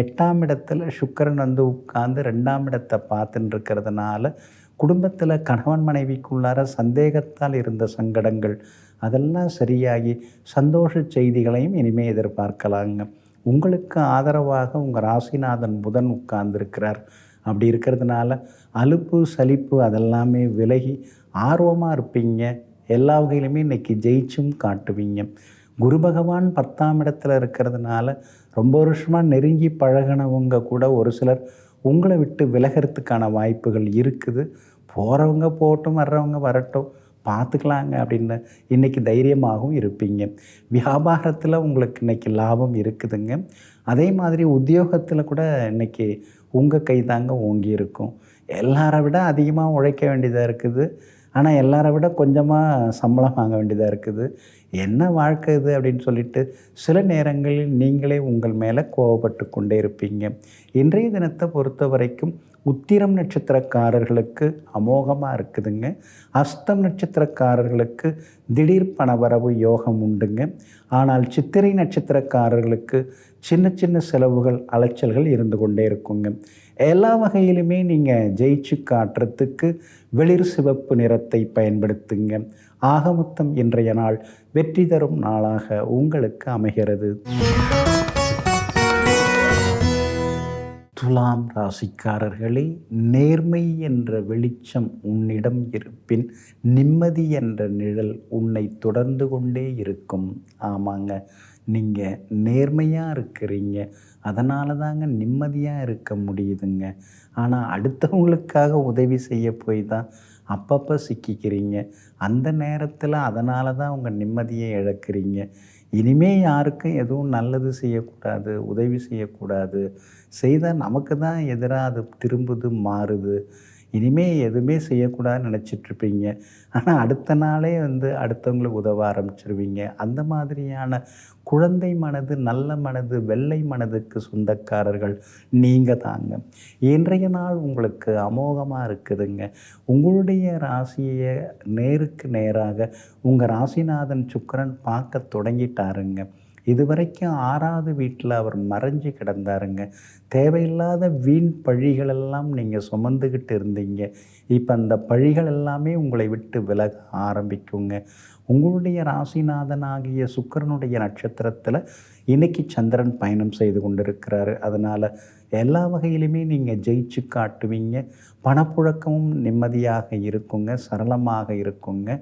8ஆம் இடத்துல சுக்கிரன் உட்கார்ந்து 2ஆம் இடத்தை பார்த்துட்டு இருக்கிறதுனால குடும்பத்தில் கணவன் மனைவிக்குள்ளார சந்தேகத்தால் இருந்த சங்கடங்கள் அதெல்லாம் சரியாகி சந்தோஷ செய்திகளையும் இனிமேல் எதிர்பார்க்கலாங்க. உங்களுக்கு ஆதரவாக உங்கள் ராசிநாதன் புதன் உட்கார்ந்துருக்கிறார். அப்படி இருக்கிறதுனால அலுப்பு சலிப்பு அதெல்லாமே விலகி ஆர்வமாக இருப்பீங்க. எல்லா வகையிலுமே இன்றைக்கி ஜெயிச்சும் காட்டுவீங்க. குரு பகவான் 10ஆம் இடத்துல இருக்கிறதுனால ரொம்ப வருஷமாக நெருங்கி பழகினவங்க கூட ஒரு சிலர் உங்களை விட்டு விலகிறதுக்கான வாய்ப்புகள் இருக்குது. போகிறவங்க போகட்டும், வர்றவங்க வரட்டும், பார்த்துக்கலாங்க அப்படின்னு இன்றைக்கி தைரியமாகவும் இருப்பீங்க. வியாபாரத்தில் உங்களுக்கு இன்றைக்கி லாபம் இருக்குதுங்க. அதே மாதிரி உத்தியோகத்தில் கூட இன்றைக்கி உங்கள் கை தாங்க ஓங்கி இருக்கும். எல்லாரை விட அதிகமாக உழைக்க வேண்டியதாக இருக்குது. ஆனால் எல்லாரை விட கொஞ்சமாக சம்பளம் வாங்க வேண்டியதாக இருக்குது. என்ன வாழ்க்கை இது அப்படின்னு சொல்லிட்டு சில நேரங்களில் நீங்களே உங்கள் மேலே கோபப்பட்டு கொண்டே இருப்பீங்க. இன்றைய தினத்தை பொறுத்த வரைக்கும் உத்திரம் நட்சத்திரக்காரர்களுக்கு அமோகமாக இருக்குதுங்க. அஸ்தம் நட்சத்திரக்காரர்களுக்கு திடீர் பணவரவு யோகம் உண்டுங்க. ஆனால் சித்திரை நட்சத்திரக்காரர்களுக்கு சின்ன சின்ன செலவுகள் அலைச்சல்கள் இருந்து கொண்டே இருக்குங்க. எல்லா வகையிலுமே நீங்கள் ஜெயிச்சு காட்டுறதுக்கு வெளிர் சிவப்பு நிறத்தை பயன்படுத்துங்க. ஆகமொத்தம் இன்றைய நாள் வெற்றி தரும் நாளாக உங்களுக்கு அமைகிறது. துலாம் ராசிக்காரர்களே, நேர்மை என்ற வெளிச்சம் உன்னிடம் இருப்பின் நிம்மதி என்ற நிழல் உன்னை தொடர்ந்து கொண்டே இருக்கும். ஆமாங்க, நீங்கள் நேர்மையாக இருக்கிறீங்க, அதனால தாங்க நிம்மதியாக இருக்க முடியுதுங்க. ஆனால் அடுத்தவங்களுக்காக உதவி செய்ய போய் தான் அப்பப்போ சிக்கிக்கிறீங்க. அந்த நேரத்தில் அதனால தான் உங்கள் நிம்மதியை இழக்கிறீங்க. இனிமே யாருக்கும் எதுவும் நல்லது செய்யக்கூடாது, உதவி செய்யக்கூடாது. செய்தால் நமக்கு தான் எதிராக அது திரும்புது, மாறுது. இனிமேல் எதுவுமே செய்யக்கூடாதுன்னு நினச்சிட்ருப்பீங்க. ஆனால் அடுத்த நாளே அடுத்தவங்களுக்கு உதவ ஆரம்பிச்சிருவீங்க. அந்த மாதிரியான குழந்தை மனது, நல்ல மனது, வெள்ளை மனதுக்கு சொந்தக்காரர்கள் நீங்கள் தாங்க. இன்றைய நாள் உங்களுக்கு அமோகமாக இருக்குதுங்க. உங்களுடைய ராசியை நேருக்கு நேராக உங்கள் ராசிநாதன் சுக்கிரன் பார்க்க தொடங்கிட்டாருங்க. இதுவரைக்கும் 6வது வீட்டில் அவர் மறைஞ்சு கிடந்தாருங்க. தேவையில்லாத வீண் பழிகளெல்லாம் நீங்கள் சுமந்துக்கிட்டு இருந்தீங்க. இப்போ அந்த பழிகள் எல்லாமே உங்களை விட்டு விலக ஆரம்பிக்குங்க. உங்களுடைய ராசிநாதனாகிய சுக்கிரனுடைய நட்சத்திரத்தில் இன்றைக்கி சந்திரன் பயணம் செய்து கொண்டிருக்கிறாரு. அதனால் எல்லா வகையிலுமே நீங்கள் ஜெயிச்சு காட்டுவீங்க. பணப்புழக்கமும் நிம்மதியாக இருக்குங்க, சரளமாக இருக்குங்க.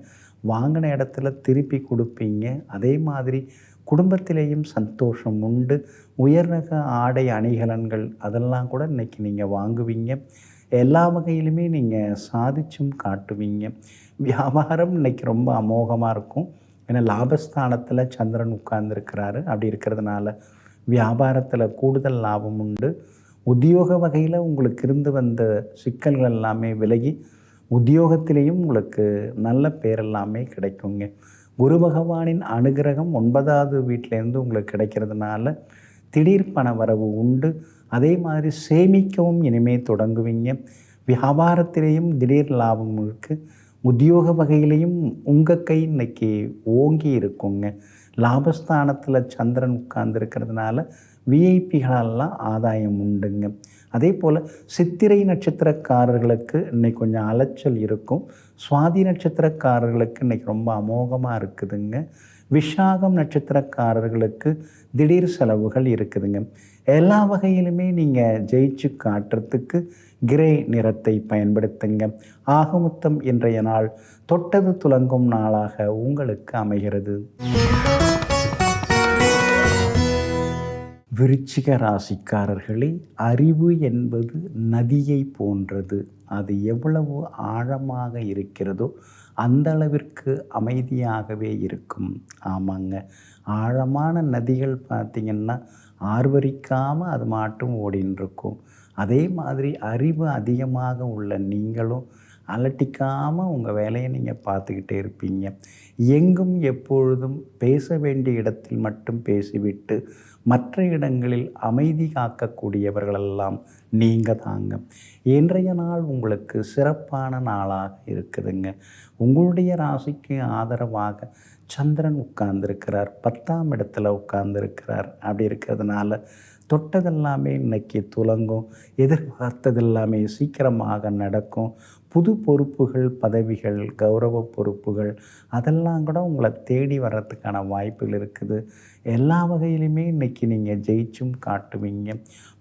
வாங்கின இடத்துல திருப்பி கொடுப்பீங்க. அதே மாதிரி குடும்பத்திலேயும் சந்தோஷம் உண்டு. உயர் ரக ஆடை அணிகலன்கள் அதெல்லாம் கூட இன்றைக்கி நீங்கள் வாங்குவீங்க. எல்லா வகையிலுமே நீங்கள் சாதிச்சும் காட்டுவீங்க. வியாபாரம் இன்றைக்கி ரொம்ப அமோகமாக இருக்கும். ஏன்னா லாபஸ்தானத்தில் சந்திரன் உட்கார்ந்துருக்கிறாரு. அப்படி இருக்கிறதுனால வியாபாரத்தில் கூடுதல் லாபம் உண்டு. உத்தியோக வகையில் உங்களுக்கு இருந்து வந்த சிக்கல்கள் எல்லாமே விலகி உத்தியோகத்திலேயும் உங்களுக்கு நல்ல பேர் எல்லாமே கிடைக்குங்க. குரு பகவானின் அனுகிரகம் 9வது வீட்டிலேருந்து உங்களுக்கு கிடைக்கிறதுனால திடீர் பண வரவு உண்டு. அதே மாதிரி சேமிக்கவும் இனிமேல் தொடங்குவீங்க. வியாபாரத்திலேயும் திடீர் லாபம் இருக்குது. உத்தியோக வகையிலையும் உங்கள் கை இன்னைக்கு ஓங்கி இருக்குங்க. லாபஸ்தானத்தில் சந்திரன் உட்கார்ந்துருக்கிறதுனால விஐபிகளெல்லாம் ஆதாயம் உண்டுங்க. அதே போல் சித்திரை நட்சத்திரக்காரர்களுக்கு இன்றைக்கி கொஞ்சம் அலைச்சல் இருக்கும். சுவாதி நட்சத்திரக்காரர்களுக்கு இன்றைக்கி ரொம்ப அமோகமாக இருக்குதுங்க. விஷாகம் நட்சத்திரக்காரர்களுக்கு திடீர் செலவுகள் இருக்குதுங்க. எல்லா வகையிலுமே நீங்கள் ஜெயிச்சு காட்டுறதுக்கு கிரே நிறத்தை பயன்படுத்துங்க. ஆகமொத்தம் இன்றைய நாள் தொட்டது துலங்கும் நாளாக உங்களுக்கு அமைகிறது. விருச்சிக ராசிக்காரர்களே, அறிவு என்பது நதியை போன்றது. அது எவ்வளவு ஆழமாக இருக்கிறதோ அந்த அளவிற்கு அமைதியாகவே இருக்கும். ஆமாங்க, ஆழமான நதிகள் பார்த்திங்கன்னா ஆர்வரிக்காமல் அது மாட்டும் ஓடின்னு இருக்கும். அதே மாதிரி அறிவு அதிகமாக உள்ள நீங்களும் அலட்டிக்காமல் உங்கள் வேலையை நீங்கள் பார்த்துக்கிட்டே இருப்பீங்க. எங்கும் எப்பொழுதும் பேச வேண்டிய இடத்தில் மட்டும் பேசிவிட்டு மற்ற இடங்களில் அமைதி காக்கக்கூடியவர்களெல்லாம் நீங்கள் தாங்க. இன்றைய நாள் உங்களுக்கு சிறப்பான நாளாக இருக்குதுங்க. உங்களுடைய ராசிக்கு ஆதரவாக சந்திரன் உட்கார்ந்துருக்கிறார், 10ஆம் இடத்துல உட்கார்ந்துருக்கிறார். அப்படி இருக்கிறதுனால தொட்டதெல்லாமே இன்றைக்கி துலங்கும். எதிர்பார்த்தது எல்லாமே சீக்கிரமாக நடக்கும். புது பொறுப்புகள், பதவிகள், கௌரவ பொறுப்புகள் அதெல்லாம் கூட உங்களை தேடி வர்றதுக்கான வாய்ப்புகள் இருக்குது. எல்லா வகையிலுமே இன்றைக்கி நீங்கள் ஜெயிச்சும் காட்டுவீங்க.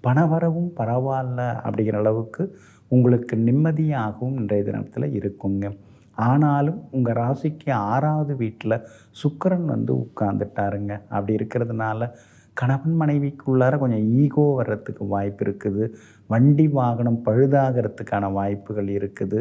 பணவரவும் பரவாயில்ல அப்படிங்கிற அளவுக்கு உங்களுக்கு நிம்மதியாகவும் இன்றைய தினத்தில் இருக்குங்க. ஆனாலும் உங்கள் ராசிக்கு 6வது வீட்டில் சுக்கிரன் வந்து உட்கார்ந்துட்டாருங்க. அப்படி இருக்கிறதுனால கணவன் மனைவிக்குள்ளார கொஞ்சம் ஈகோ வர்றதுக்கு வாய்ப்பு இருக்குது. வண்டி வாகனம் பழுதாகிறதுக்கான வாய்ப்புகள் இருக்குது.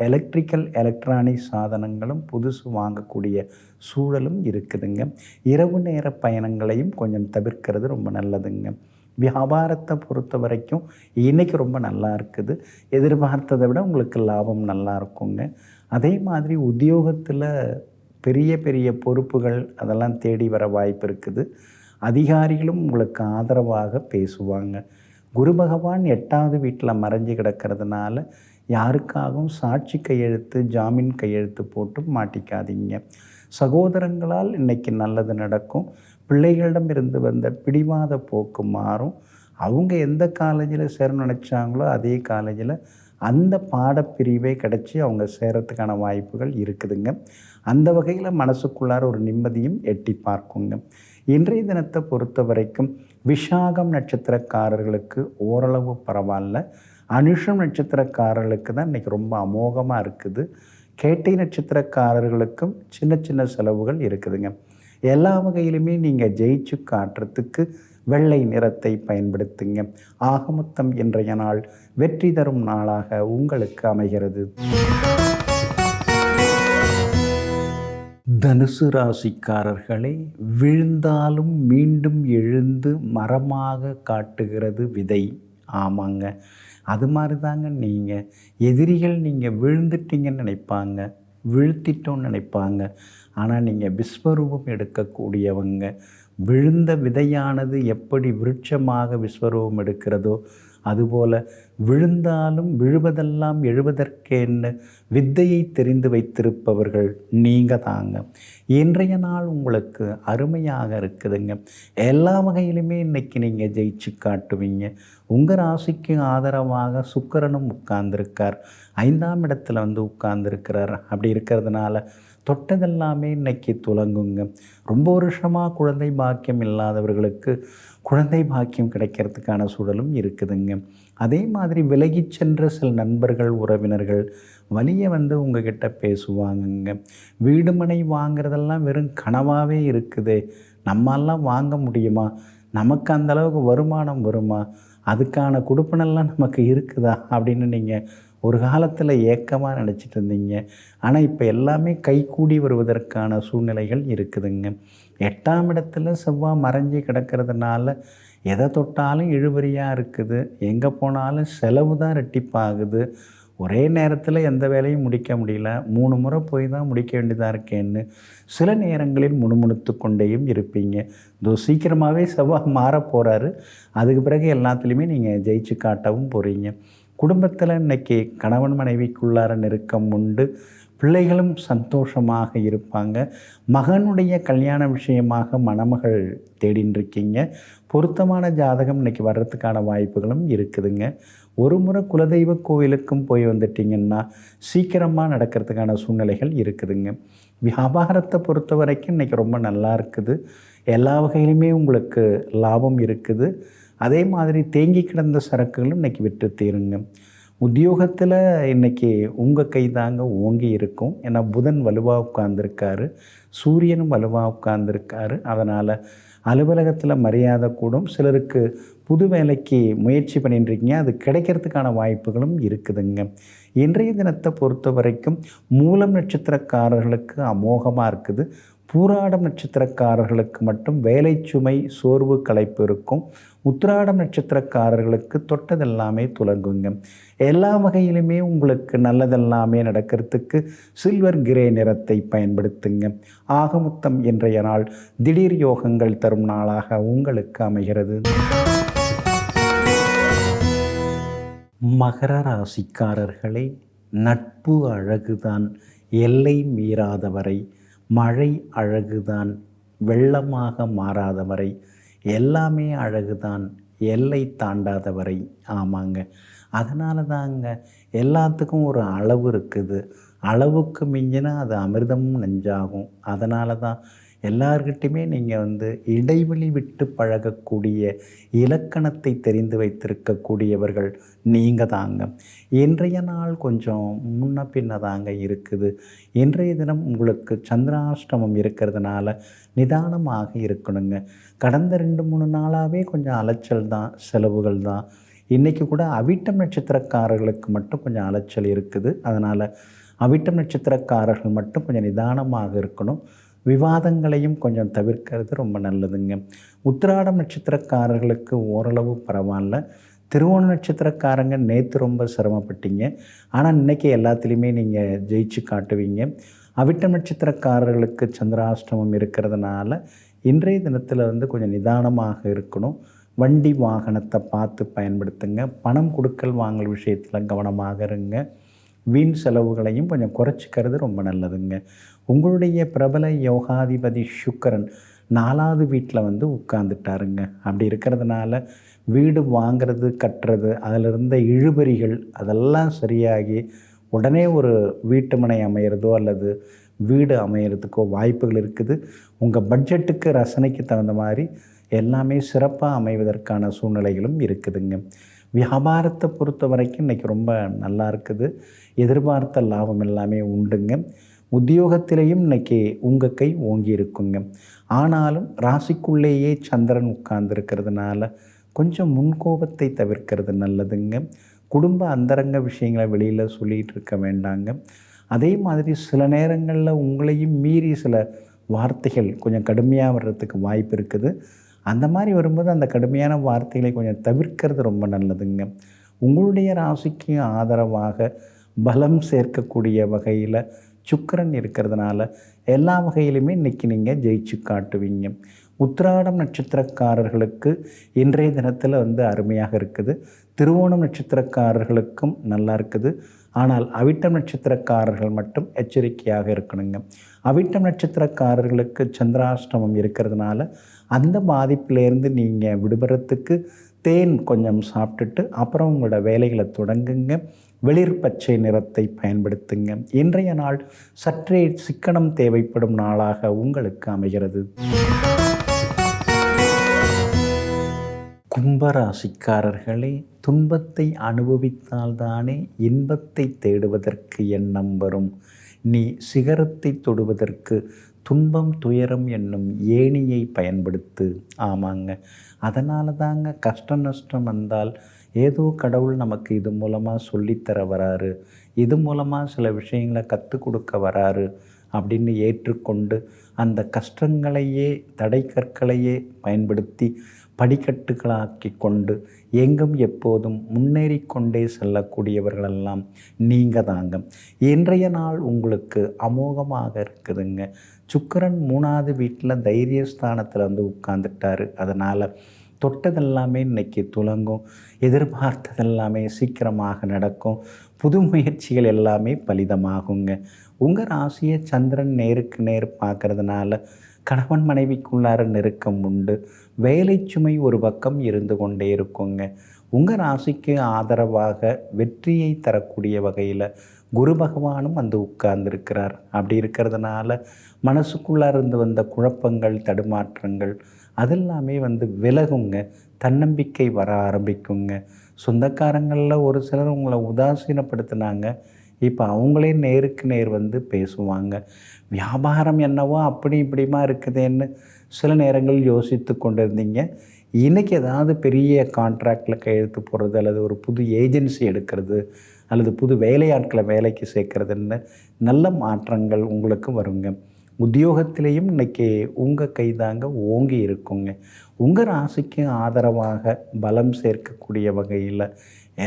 எலக்ட்ரானிக் சாதனங்களும் புதுசு வாங்கக்கூடிய சூழலும் இருக்குதுங்க. இரவு நேர பயணங்களையும் கொஞ்சம் தவிர்க்கிறது ரொம்ப நல்லதுங்க. வியாபாரத்தை பொறுத்த வரைக்கும் இன்றைக்கி ரொம்ப நல்லா இருக்குது. எதிர்பார்த்ததை விட உங்களுக்கு லாபம் நல்லா இருக்குங்க. அதே மாதிரி உத்தியோகத்தில் பெரிய பெரிய பொறுப்புகள் அதெல்லாம் தேடி வர வாய்ப்பு இருக்குது. அதிகாரிகளும் உங்களுக்கு ஆதரவாக பேசுவாங்க. குரு பகவான் 8வது வீட்டில் மறைஞ்சு கிடக்கிறதுனால யாருக்காகவும் சாட்சி கையெழுத்து, ஜாமீன் கையெழுத்து போட்டு மாட்டிக்காதீங்க. சகோதரங்களால் இன்றைக்கி நல்லது நடக்கும். பிள்ளைகளிடம் இருந்து வந்த பிடிவாத போக்கு மாறும். அவங்க எந்த காலேஜில் சேர நினச்சாங்களோ அதே காலேஜில் அந்த பாடப்பிரிவே கிடச்சி அவங்க சேரத்துக்கான வாய்ப்புகள் இருக்குதுங்க. அந்த வகையில் மனசுக்குள்ளார ஒரு நிம்மதியும் எட்டி பார்க்குங்க. இன்றைய தினத்தை பொறுத்த வரைக்கும் விஷாகம் நட்சத்திரக்காரர்களுக்கு ஓரளவு பரவாயில்ல. அனுஷம் நட்சத்திரக்காரர்களுக்கு தான் இன்றைக்கி ரொம்ப அமோகமாக இருக்குது. கேட்டை நட்சத்திரக்காரர்களுக்கும் சின்ன சின்ன செலவுகள் இருக்குதுங்க. எல்லா வகையிலுமே நீங்கள் ஜெயிச்சு காட்டுறதுக்கு வெள்ளை நிறத்தை பயன்படுத்துங்க. ஆகமொத்தம் இன்றைய நாள் வெற்றி தரும் நாளாக உங்களுக்கு அமைகிறது. தனுசு ராசிக்காரர்களே, விழுந்தாலும் மீண்டும் எழுந்து மரமாக காட்டுகிறது விதை. ஆமாங்க, அது மாதிரி தாங்க நீங்கள். எதிரிகள் நீங்கள் விழுந்துட்டீங்கன்னு நினைப்பாங்க, வீழ்த்திட்டோன்னு நினைப்பாங்க. ஆனால் நீங்கள் விஸ்வரூபம் எடுக்கக்கூடியவங்க. விழுந்த விதையானது எப்படி விருட்சமாக விஸ்வரூபம் எடுக்கிறதோ அதுபோல் விழுந்தாலும் விழுவதெல்லாம் எழுவதற்கேன்னு வித்தையை தெரிந்து வைத்திருப்பவர்கள் நீங்கள் தாங்க. இன்றைய நாள் உங்களுக்கு அருமையாக இருக்குதுங்க. எல்லா வகையிலுமே இன்றைக்கி நீங்கள் ஜெயிச்சு காட்டுவீங்க. உங்கள் ராசிக்கு ஆதரவாக சுக்கிரனும் உட்கார்ந்துருக்கார், 5ஆம் இடத்துல வந்து உட்கார்ந்துருக்கிறார். அப்படி இருக்கிறதுனால தொட்டதெல்லாமே இன்றைக்கி துலங்குங்க. ரொம்ப வருஷமாக குழந்தை பாக்கியம் இல்லாதவர்களுக்கு குழந்தை பாக்கியம் கிடைக்கிறதுக்கான சூழலும் இருக்குதுங்க. அதே மாதிரி விலகி சென்ற சில நண்பர்கள், உறவினர்கள் வழியை வந்து உங்ககிட்ட பேசுவாங்கங்க. வீடு மனை வாங்கிறதெல்லாம் வெறும் கனவாகவே இருக்குது, நம்மெல்லாம் வாங்க முடியுமா, நமக்கு அந்தளவுக்கு வருமானம் வருமா, அதுக்கான கொடுப்பனெல்லாம் நமக்கு இருக்குதா அப்படின்னு நீங்கள் ஒரு காலத்தில் ஏக்கமாக நினச்சிட்டு இருந்தீங்க. ஆனால் இப்போ எல்லாமே கைகூடி வருவதற்கான சூழ்நிலைகள் இருக்குதுங்க. 8ஆம் இடத்துல செவ்வாய் மறைஞ்சி கிடக்கிறதுனால எதை தொட்டாலும் இழுபறியாக இருக்குது. எங்கே போனாலும் செலவு தான் ரெட்டிப்பாகுது. ஒரே நேரத்தில் எந்த வேலையும் முடிக்க முடியல, 3 முறை போய் தான் முடிக்க வேண்டியதாக இருக்கேன்னு சில நேரங்களில் முணுமுணுத்து கொண்டேயும் இருப்பீங்க. இதோ சீக்கிரமாகவே செவ்வாய் மாறப் போகிறாரு. அதுக்கு பிறகு எல்லாத்துலேயுமே நீங்கள் ஜெயிச்சு காட்டவும் போகிறீங்க. குடும்பத்தில் இன்னைக்கு கணவன் மனைவிக்குள்ளார நெருக்கம் உண்டு. பிள்ளைகளும் சந்தோஷமாக இருப்பாங்க. மகனுடைய கல்யாண விஷயமாக மணமகள் தேடின்னு இருக்கீங்க. பொருத்தமான ஜாதகம் இன்னைக்கு வர்றதுக்கான வாய்ப்புகளும் இருக்குதுங்க. ஒரு முறை குலதெய்வ கோவிலுக்கும் போய் வந்துட்டிங்கன்னா சீக்கிரமாக நடக்கிறதுக்கான சூழ்நிலைகள் இருக்குதுங்க. வியாபாரத்தை பொறுத்த வரைக்கும் இன்றைக்கி ரொம்ப நல்லா இருக்குது. எல்லா வகையிலுமே உங்களுக்கு லாபம் இருக்குது. அதே மாதிரி தேங்கி கிடந்த சரக்குகளும் இன்றைக்கி விற்று தீருங்க. உத்தியோகத்தில் இன்றைக்கி உங்கள் கை தாங்க ஓங்கி இருக்கும். ஏன்னா புதன் வலுவாக உட்கார்ந்துருக்காரு, சூரியனும் வலுவாக உட்கார்ந்துருக்காரு. அதனால் அலுவலகத்தில் மரியாதை கூடும். சிலருக்கு புது வேலைக்கு முயற்சி பண்ணிட்டுருக்கீங்க, அது கிடைக்கிறதுக்கான வாய்ப்புகளும் இருக்குதுங்க. இன்றைய தினத்தை பொறுத்த வரைக்கும் மூலம் நட்சத்திரக்காரர்களுக்கு அமோகமாக இருக்குது. பூராடம் நட்சத்திரக்காரர்களுக்கு மட்டும் வேலை சுமை, சோர்வு, களைப்பு இருக்கும். உத்திராடம் நட்சத்திரக்காரர்களுக்கு தொட்டதெல்லாமே துலங்குங்க. எல்லா வகையிலுமே உங்களுக்கு நல்லதெல்லாமே நடக்கிறதுக்கு சில்வர் கிரே நிறத்தை பயன்படுத்துங்க. ஆகமொத்தம் இன்றைய நாள் திடீர் யோகங்கள் தரும் நாளாக உங்களுக்கு அமைகிறது. மகர ராசிக்காரர்களே, நட்பு அழகுதான் எல்லை மீறாதவரை, மழை அழகுதான் வெள்ளமாக மாறாதவரை, எல்லாமே அழகுதான் எல்லை தாண்டாதவரை. ஆமாங்க, அதனால தாங்க எல்லாத்துக்கும் ஒரு அளவு இருக்குது. அளவுக்கு மிஞ்சினா அது அமிர்தமும் நஞ்சாகும். அதனால தான் எல்லார்கிட்டையுமே நீங்கள் இடைவெளி விட்டு பழகக்கூடிய இலக்கணத்தை தெரிந்து வைத்திருக்கக்கூடியவர்கள் நீங்கள் தாங்க. இன்றைய நாள் கொஞ்சம் முன்ன பின்ன தாங்க இருக்குது. இன்றைய தினம் உங்களுக்கு சந்திராஷ்டமம் இருக்கிறதுனால நிதானமாக இருக்கணுங்க. கடந்த 2-3 நாளாகவே கொஞ்சம் அலைச்சல் தான், செலவுகள் தான். இன்றைக்கி கூட அவிட்டம் நட்சத்திரக்காரர்களுக்கு மட்டும் கொஞ்சம் அலைச்சல் இருக்குது. அதனால் அவிட்டம் நட்சத்திரக்காரர்கள் மட்டும் கொஞ்சம் நிதானமாக இருக்கணும். விவாதங்களையும் கொஞ்சம் தவிர்க்கிறது ரொம்ப நல்லதுங்க. உத்திராடம் நட்சத்திரக்காரர்களுக்கு ஓரளவு பரவாயில்ல. திருவோண நட்சத்திரக்காரங்க நேற்று ரொம்ப சிரமப்பட்டீங்க. ஆனால் இன்றைக்கி எல்லாத்துலேயுமே நீங்கள் ஜெயிச்சு காட்டுவீங்க. அவிட்டம் நட்சத்திரக்காரர்களுக்கு சந்திராஷ்டமம் இருக்கிறதுனால இன்றைய தினத்தில் கொஞ்சம் நிதானமாக இருக்கணும். வண்டி வாகனத்தை பார்த்து பயன்படுத்துங்க. பணம் கொடுக்கல் வாங்கல் விஷயத்தில் கவனமாக இருங்க. வீண் செலவுகளையும் கொஞ்சம் குறைச்சிக்கிறது ரொம்ப நல்லதுங்க. உங்களுடைய பிரபல யோகாதிபதி சுக்கிரன் 4வது வீட்டில் உட்கார்ந்துட்டாருங்க. அப்படி இருக்கிறதுனால வீடு வாங்கிறது, கட்டுறது, அதில் இருந்த இழுபறிகள் அதெல்லாம் சரியாகி உடனே ஒரு வீட்டு மனை அமையிறதோ அல்லது வீடு அமையிறதுக்கோ வாய்ப்புகள் இருக்குது. உங்கள் பட்ஜெட்டுக்கு, ரசனைக்கு தகுந்த மாதிரி எல்லாமே சிறப்பாக அமைவதற்கான சூழ்நிலைகளும் இருக்குதுங்க. வியாபாரத்தை பொறுத்த வரைக்கும் இன்றைக்கி ரொம்ப நல்லா இருக்குது. எதிர்பார்த்த லாபம் எல்லாமே உண்டுங்க. உத்தியோகத்திலேயும் இன்றைக்கி உங்கள் கை ஓங்கி இருக்குங்க. ஆனாலும் ராசிக்குள்ளேயே சந்திரன் உட்கார்ந்துருக்கிறதுனால கொஞ்சம் முன்கோபத்தை தவிர்க்கிறது நல்லதுங்க. குடும்ப அந்தரங்க விஷயங்களை வெளியில் சொல்லிகிட்டு இருக்க வேண்டாங்க. அதே மாதிரி சில நேரங்களில் உங்களையும் மீறி சில வார்த்தைகள் கொஞ்சம் கடுமையாக வர்றதுக்கு வாய்ப்பு இருக்குது. அந்த மாதிரி வரும்போது அந்த கடுமையான வார்த்தைகளை கொஞ்சம் தவிர்க்கிறது ரொம்ப நல்லதுங்க. உங்களுடைய ராசிக்கு ஆதரவாக பலம் சேர்க்கக்கூடிய வகையில் சுக்கிரன் இருக்கிறதுனால எல்லா வகையிலுமே இன்றைக்கி நீங்கள் ஜெயிச்சு காட்டுவீங்க. உத்திராடம் நட்சத்திரக்காரர்களுக்கு இன்றைய தினத்தில் அருமையாக இருக்குது. திருவோணம் நட்சத்திரக்காரர்களுக்கும் நல்லா இருக்குது. ஆனால் அவிட்டம் நட்சத்திரக்காரர்கள் மட்டும் எச்சரிக்கையாக இருக்கணுங்க. அவிட்டம் நட்சத்திரக்காரர்களுக்கு சந்திராஷ்டமம் இருக்கிறதுனால அந்த பாதிப்பிலேருந்து நீங்கள் விடுபடுறதுக்கு தேன் கொஞ்சம் சாப்பிட்டுட்டு அப்புறம் உங்களோட வேலைகளை தொடங்குங்க. வெளிர் பச்சை நிறத்தை பயன்படுத்துங்க. இன்றைய நாள் சற்றே சிக்கனம் தேவைப்படும் நாளாக உங்களுக்கு அமைகிறது. கும்பராசிக்காரர்களே, துன்பத்தை அனுபவித்தால்தானே இன்பத்தை தேடுவதற்கு எண்ணம் வரும். நீ சிகரத்தை தொடுவதற்கு துன்பம், துயரம் என்னும் ஏணியை பயன்படுத்து. ஆமாங்க, அதனால தாங்க கஷ்ட நஷ்டம் வந்தால் ஏதோ கடவுள் நமக்கு இது மூலமாக சொல்லித்தர வராரு, இது மூலமாக சில விஷயங்களை கற்றுக் கொடுக்க வராரு அப்படின்னு ஏற்றுக்கொண்டு அந்த கஷ்டங்களையே, தடை கற்களையே பயன்படுத்தி படிக்கட்டுகளாக்கி கொண்டு எங்கும் எப்போதும் முன்னேறி கொண்டே செல்லக்கூடியவர்களெல்லாம் நீங்கள் தாங்க. இன்றைய நாள் உங்களுக்கு அமோகமாக இருக்குதுங்க. சுக்கிரன் 3வது வீட்டில் தைரியஸ்தானத்தில் வந்து உட்கார்ந்துட்டாரு. அதனால் தொட்டதெல்லாமே இன்னைக்கு துலங்கும். எதிர்பார்த்ததெல்லாமே சீக்கிரமாக நடக்கும். புது முயற்சிகள் எல்லாமே பலிதமாகுங்க. உங்கள் ராசியை சந்திரன் நேருக்கு நேர் பார்க்கறதுனால கணவன் மனைவிக்குள்ளார நெருக்கம் உண்டு. வேலை சுமை ஒரு பக்கம் இருந்து கொண்டே இருக்குங்க. உங்கள் ராசிக்கு ஆதரவாக வெற்றியை தரக்கூடிய வகையில் குரு பகவானும் வந்து உட்கார்ந்துருக்கிறார். அப்படி இருக்கிறதுனால மனசுக்குள்ளார இருந்து வந்த குழப்பங்கள், தடுமாற்றங்கள் அதெல்லாமே வந்து விலகுங்க. தன்னம்பிக்கை வர ஆரம்பிக்குங்க. சொந்தக்காரங்களில் ஒரு சிலர் உங்களை உதாசீனப்படுத்தினாங்க. இப்போ அவங்களே நேருக்கு நேர் வந்து பேசுவாங்க. வியாபாரம் என்னவோ அப்படி இப்படிமா இருக்குதேன்னு சில நேரங்கள் யோசித்து கொண்டு இருந்தீங்க. இன்றைக்கி ஏதாவது பெரிய கான்ட்ராக்டில் கையெழுத்து போடுறது, அல்லது ஒரு புது ஏஜென்சி எடுக்கிறது, அல்லது புது வேலையாட்களை வேலைக்கு சேர்க்குறதுன்னு நல்ல மாற்றங்கள் உங்களுக்கு வருங்க. உத்தியோகத்திலையும் இன்றைக்கி உங்கள் கைதாங்க ஓங்கி இருக்குங்க. உங்கள் ராசிக்கு ஆதரவாக பலம் சேர்க்கக்கூடிய வகையில்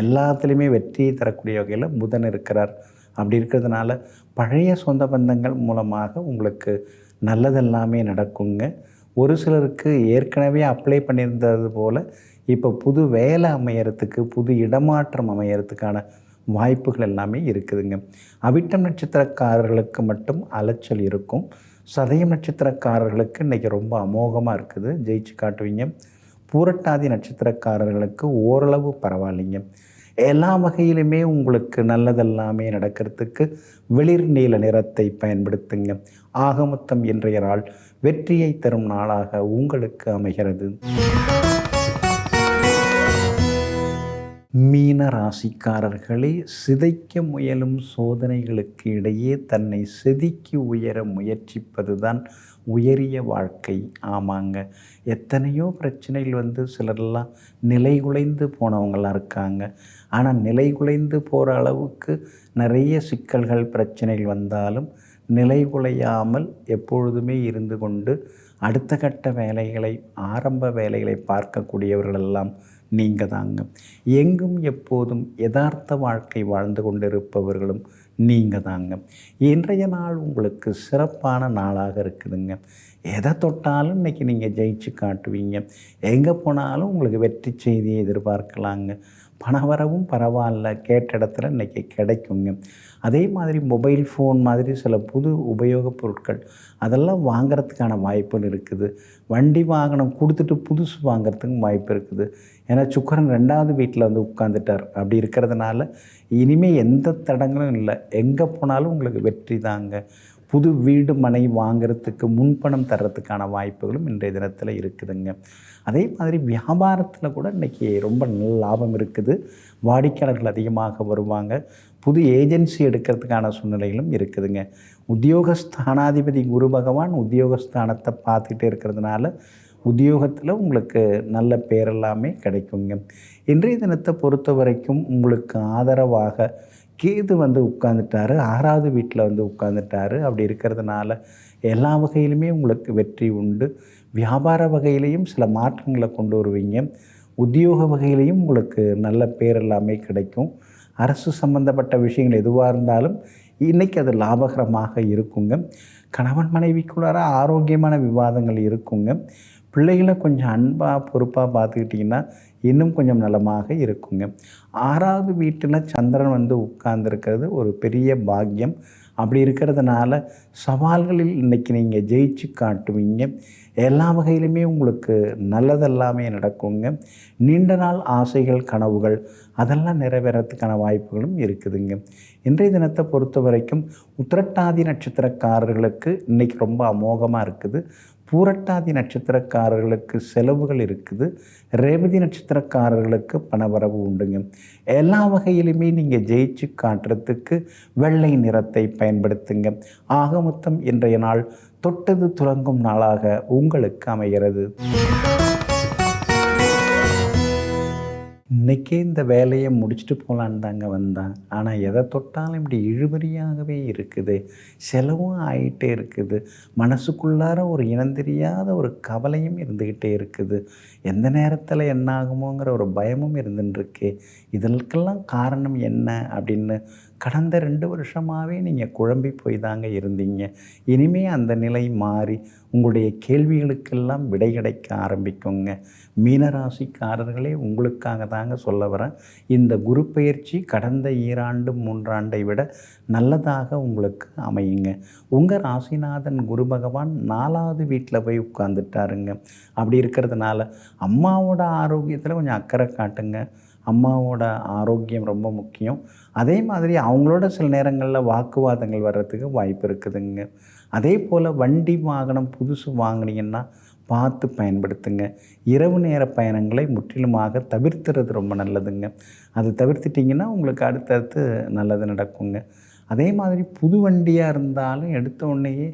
எல்லாத்துலேயுமே வெற்றியை தரக்கூடிய வகையில் புதன் இருக்கிறார். அப்படி இருக்கிறதுனால பழைய சொந்த பந்தங்கள் மூலமாக உங்களுக்கு நல்லதெல்லாமே நடக்குங்க. ஒரு சிலருக்கு ஏற்கனவே அப்ளை பண்ணியிருந்தது போல் இப்போ புது வேலை அமையறதுக்கு, புது இடமாற்றம் அமையறதுக்கான வாய்ப்புகள் எல்லாமே இருக்குதுங்க. அவிட்டம் நட்சத்திரக்காரர்களுக்கு மட்டும் அலைச்சல் இருக்கும். சதயம் நட்சத்திரக்காரர்களுக்கு இன்றைக்கி ரொம்ப அமோகமாக இருக்குது, ஜெயிச்சு காட்டுவீங்க. பூரட்டாதி நட்சத்திரக்காரர்களுக்கு ஓரளவு பரவாயில்லைங்க. எல்லா வகையிலுமே உங்களுக்கு நல்லதெல்லாமே நடக்கிறதுக்கு வெளிர் நீல நிறத்தை பயன்படுத்துங்க. ஆகமொத்தம் இன்றைய நாள் வெற்றியை தரும் நாளாக உங்களுக்கு அமைகிறது. மீன ராசிக்காரர்களே, சிதைக்க முயலும் சோதனைகளுக்கு இடையே தன்னை செதுக்கி உயர முயற்சிப்பது தான் உயரிய வாழ்க்கை. ஆமாங்க, எத்தனையோ பிரச்சனைகள் வந்து சிலர்லாம் நிலைகுலைந்து போனவங்களாம் இருக்காங்க. ஆனால் நிலைகுலைந்து போகிற அளவுக்கு நிறைய சிக்கல்கள், பிரச்சனைகள் வந்தாலும் நிலைகுலையாமல் எப்பொழுதுமே இருந்து கொண்டு அடுத்த கட்ட வேலைகளை, ஆரம்ப வேலைகளை பார்க்கக்கூடியவர்களெல்லாம் நீங்கள் தாங்க. எங்கும் எப்போதும் யதார்த்த வாழ்க்கை வாழ்ந்து கொண்டிருப்பவர்களும் நீங்கள் தாங்க. இன்றைய நாள் உங்களுக்கு சிறப்பான நாளாக இருக்குதுங்க. எதை தொட்டாலும் இன்றைக்கி நீங்கள் ஜெயிச்சு காட்டுவீங்க. எங்கே போனாலும் உங்களுக்கு வெற்றி செய்தியை எதிர்பார்க்கலாங்க. பணவரவும் பரவாயில்ல, கேட்ட இடத்துல இன்றைக்கி கிடைக்குங்க. அதே மாதிரி மொபைல் ஃபோன் மாதிரி சில புது உபயோகப் பொருட்கள் அதெல்லாம் வாங்கிறதுக்கான வாய்ப்புகள் இருக்குது. வண்டி வாகனம் கொடுத்துட்டு புதுசு வாங்கிறதுக்கும் வாய்ப்பு இருக்குது. ஏன்னா சுக்கிரன் 2வது வீட்டில் வந்து உட்காந்துட்டார். அப்படி இருக்கிறதுனால இனிமேல் எந்த தடங்களும் இல்லை. எங்கே போனாலும் உங்களுக்கு வெற்றி தாங்க. புது வீடு மனை வாங்கிறதுக்கு முன்பணம் தர்றதுக்கான வாய்ப்புகளும் இன்றைய தினத்தில் இருக்குதுங்க. அதே மாதிரி வியாபாரத்தில் கூட இன்றைக்கி ரொம்ப நல்ல லாபம் இருக்குது. வாடிக்கையாளர்கள் அதிகமாக வருவாங்க. புது ஏஜென்சி எடுக்கிறதுக்கான சூழ்நிலைகளும் இருக்குதுங்க. உத்தியோகஸ்தானாதிபதி குரு பகவான் உத்தியோகஸ்தானத்தை பார்த்துக்கிட்டே இருக்கிறதுனால உத்தியோகத்தில் உங்களுக்கு நல்ல பேரெல்லாமே கிடைக்குங்க. இன்றைய தினத்தை பொறுத்த வரைக்கும் உங்களுக்கு ஆதரவாக கேது வந்து உட்காந்துட்டாரு. 6வது வீட்டில் வந்து உட்காந்துட்டாரு. அப்படி இருக்கிறதுனால எல்லா வகையிலுமே உங்களுக்கு வெற்றி உண்டு. வியாபார வகையிலையும் சில மாற்றங்களை கொண்டு வருவீங்க. உத்தியோக வகையிலையும் உங்களுக்கு நல்ல பேர் எல்லாமே கிடைக்கும். அரசு சம்பந்தப்பட்ட விஷயங்கள் எதுவாக இருந்தாலும் இன்றைக்கி அது லாபகரமாக இருக்குங்க. கணவன் மனைவிக்குள்ளார ஆரோக்கியமான விவாதங்கள் இருக்குங்க. பிள்ளைகளை கொஞ்சம் அன்பாக பொறுப்பாக பார்த்துக்கிட்டிங்கன்னா இன்னும் கொஞ்சம் நலமாக இருக்குங்க. 6வது வீட்டில் சந்திரன் வந்து உட்கார்ந்துருக்கிறது ஒரு பெரிய பாக்கியம். அப்படி இருக்கிறதுனால சவால்களில் இன்றைக்கி நீங்கள் ஜெயிச்சு காட்டுவீங்க. எல்லா வகையிலுமே உங்களுக்கு நல்லதெல்லாமே நடக்குங்க. நீண்ட நாள் ஆசைகள், கனவுகள் அதெல்லாம் நிறைவேறத்துக்கான வாய்ப்புகளும் இருக்குதுங்க. இன்றைய தினத்தை பொறுத்த வரைக்கும் உத்திரட்டாதி நட்சத்திரக்காரர்களுக்கு இன்றைக்கி ரொம்ப அமோகமாக இருக்குது. பூரட்டாதி நட்சத்திரக்காரர்களுக்கு செலவுகள் இருக்குது. ரேவதி நட்சத்திரக்காரர்களுக்கு பணவரவு உண்டுங்க. எல்லா வகையிலுமே நீங்கள் ஜெயிச்சு காட்டுறதுக்கு வெள்ளை நிறத்தை பயன்படுத்துங்க. ஆக மொத்தம் இன்றைய நாள் தொட்டது துலங்கும் நாளாக உங்களுக்கு அமைகிறது. இன்றைக்கே இந்த வேலையை முடிச்சுட்டு போகலான்னு தாங்க வந்தேன். ஆனால் எதை தொட்டாலும் இப்படி இழுபறியாகவே இருக்குது. செலவும் ஆகிட்டே இருக்குது. மனசுக்குள்ளார ஒரு இனந்தெரியாத ஒரு கவலையும் இருந்துக்கிட்டே இருக்குது. எந்த நேரத்தில் என்ன ஆகுமோங்கிற ஒரு பயமும் இருந்துட்டுருக்கு. இதற்கெல்லாம் காரணம் என்ன அப்படின்னு கடந்த 2 வருஷமாகவே நீங்கள் குழம்பி போய் தாங்க இருந்தீங்க. இனிமேல் அந்த நிலை மாறி உங்களுடைய கேள்விகளுக்கெல்லாம் விடை கிடைக்க ஆரம்பிக்குங்க. மீனராசிக்காரர்களே, உங்களுக்காக தாங்க சொல்ல வரேன். இந்த குரு பெயர்ச்சி கடந்த 2 ஆண்டு 3 ஆண்டை விட நல்லதாக உங்களுக்கு அமையுங்க. உங்கள் ராசிநாதன் குரு பகவான் 4வது வீட்டில் போய் உட்காந்துட்டாருங்க. அப்படி இருக்கிறதுனால அம்மாவோட ஆரோக்கியத்தில் கொஞ்சம் அக்கறை காட்டுங்க. அம்மாவோட ஆரோக்கியம் ரொம்ப முக்கியம். அதே மாதிரி அவங்களோட சில நேரங்களில் வாக்குவாதங்கள் வர்றதுக்கு வாய்ப்பு இருக்குதுங்க. அதே போல் வண்டி வாகனம் புதுசு வாங்கினீங்கன்னா பார்த்து பயன்படுத்துங்க. இரவு நேர பயணங்களை முற்றிலுமாக தவிர்த்துறது ரொம்ப நல்லதுங்க. அதை தவிர்த்துட்டிங்கன்னா உங்களுக்கு அடுத்தடுத்து நல்லது நடக்குங்க. அதே மாதிரி புது வண்டியாக இருந்தாலும் எடுத்த உடனேயே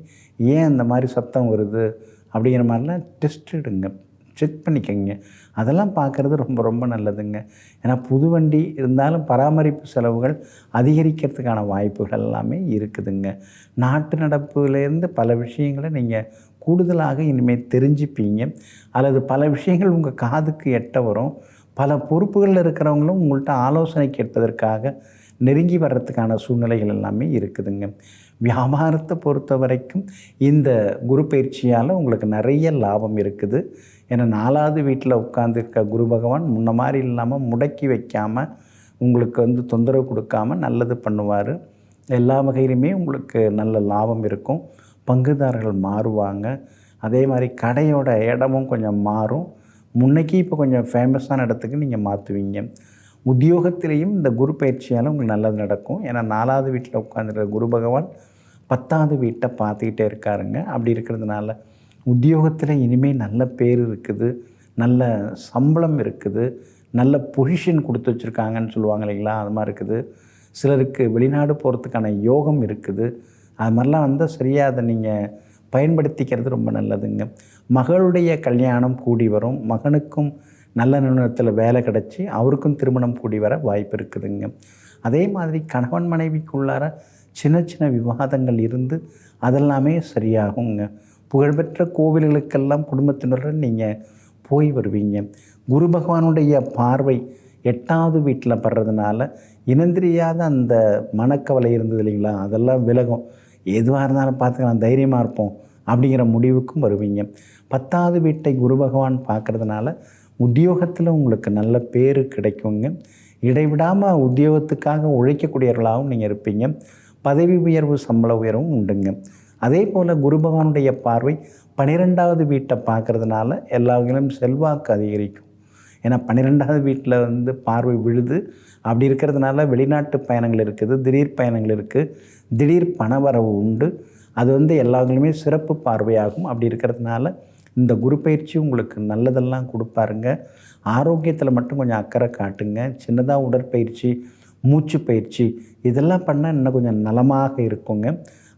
ஏன் அந்த மாதிரி சத்தம் வருது அப்படிங்கிற மாதிரிலாம் டெஸ்ட் எடுங்க, செக் பண்ணிக்கங்க. அதெல்லாம் பார்க்குறது ரொம்ப ரொம்ப நல்லதுங்க. ஏன்னா புது வண்டி இருந்தாலும் பராமரிப்பு செலவுகள் அதிகரிக்கிறதுக்கான வாய்ப்புகள் எல்லாமே இருக்குதுங்க. நாட்டு நடப்புலேருந்து பல விஷயங்களை நீங்கள் கூடுதலாக இனிமேல் தெரிஞ்சுப்பீங்க. அல்லது பல விஷயங்கள் உங்கள் காதுக்கு எட்ட வரும். பல பொறுப்புகளில் இருக்கிறவங்களும் உங்கள்கிட்ட ஆலோசனை கேட்பதற்காக நெருங்கி வர்றதுக்கான சூழ்நிலைகள் எல்லாமே இருக்குதுங்க. வியாபாரத்தை பொறுத்த வரைக்கும் இந்த குரு பயிற்சியால் உங்களுக்கு நிறைய லாபம் இருக்குது. ஏன்னா 4வது வீட்டில் உட்காந்துருக்க குரு பகவான் முன்ன மாதிரி இல்லாமல் முடக்கி வைக்காமல் உங்களுக்கு தொந்தரவு கொடுக்காமல் நல்லது பண்ணுவார். எல்லா வகையிலுமே உங்களுக்கு நல்ல லாபம் இருக்கும். பங்குதாரர்கள் மாறுவாங்க. அதே மாதிரி கடையோட இடமும் கொஞ்சம் மாறும். முன்னைக்கு இப்போ கொஞ்சம் ஃபேமஸான இடத்துக்கு நீங்கள் மாற்றுவீங்க. உத்தியோகத்திலேயும் இந்த குரு பயிற்சியால் உங்களுக்கு நல்லது நடக்கும். ஏன்னா 4வது வீட்டில் உட்காந்துருக்க குரு பகவான் 10வது வீட்டை பார்த்துக்கிட்டே இருக்காருங்க. அப்படி இருக்கிறதுனால உத்தியோகத்தில் இனிமேல் நல்ல பேர் இருக்குது, நல்ல சம்பளம் இருக்குது, நல்ல பொசிஷன் கொடுத்து வச்சுருக்காங்கன்னு சொல்லுவாங்க இல்லைங்களா, அது மாதிரி இருக்குது. சிலருக்கு வெளிநாடு போகிறதுக்கான யோகம் இருக்குது. அது மாதிரிலாம் வந்தால் சரியாக அதை நீங்கள் பயன்படுத்திக்கிறது ரொம்ப நல்லதுங்க. மகளுடைய கல்யாணம் கூடி வரும். மகனுக்கும் நல்ல நிறுவனத்தில் வேலை கிடச்சி அவருக்கும் திருமணம் கூடி வர வாய்ப்பு இருக்குதுங்க. அதே மாதிரி கணவன் மனைவிக்குள்ளார சின்ன சின்ன விவாதங்கள் இருந்து அதெல்லாமே சரியாகுங்க. புகழ்பெற்ற கோவில்களுக்கெல்லாம் குடும்பத்தினருடன் நீங்கள் போய் வருவீங்க. குரு பகவானுடைய பார்வை 8வது வீட்டில் படுறதுனால இனந்தெரியாத அந்த மனக்கவலை இருந்தது இல்லைங்களா, அதெல்லாம் விலகும். எதுவாக இருந்தாலும் பார்த்துக்கலாம், தைரியமாக இருப்போம் அப்படிங்கிற முடிவுக்கும் வருவீங்க. 10வது வீட்டை குரு பகவான் பார்க்குறதுனால உத்தியோகத்தில் உங்களுக்கு நல்ல பேர் கிடைக்குங்க. இடைவிடாமல் உத்தியோகத்துக்காக உழைக்கக்கூடியவர்களாகவும் நீங்கள் இருப்பீங்க. பதவி உயர்வு, சம்பள உயர்வும் உண்டுங்க. அதே போல் குரு பகவானுடைய பார்வை 12வது வீட்டை பார்க்குறதுனால எல்லா வகையிலும் செல்வாக்கு அதிகரிக்கும். ஏன்னா 12வது வீட்டில் பார்வை விழுது. அப்படி இருக்கிறதுனால வெளிநாட்டு பயணங்கள் இருக்குது, திடீர் பயணங்கள் இருக்குது, திடீர் பணவரவு உண்டு. அது எல்லா வகையிலுமே சிறப்பு பார்வையாகும். அப்படி இருக்கிறதுனால இந்த குரு பயிற்சி உங்களுக்கு நல்லதெல்லாம் கொடுப்பாருங்க. ஆரோக்கியத்தில் மட்டும் கொஞ்சம் அக்கறை காட்டுங்க. சின்னதாக உடற்பயிற்சி, மூச்சு பயிற்சி இதெல்லாம் பண்ணால் இன்னும் கொஞ்சம் நலமாக இருக்குங்க.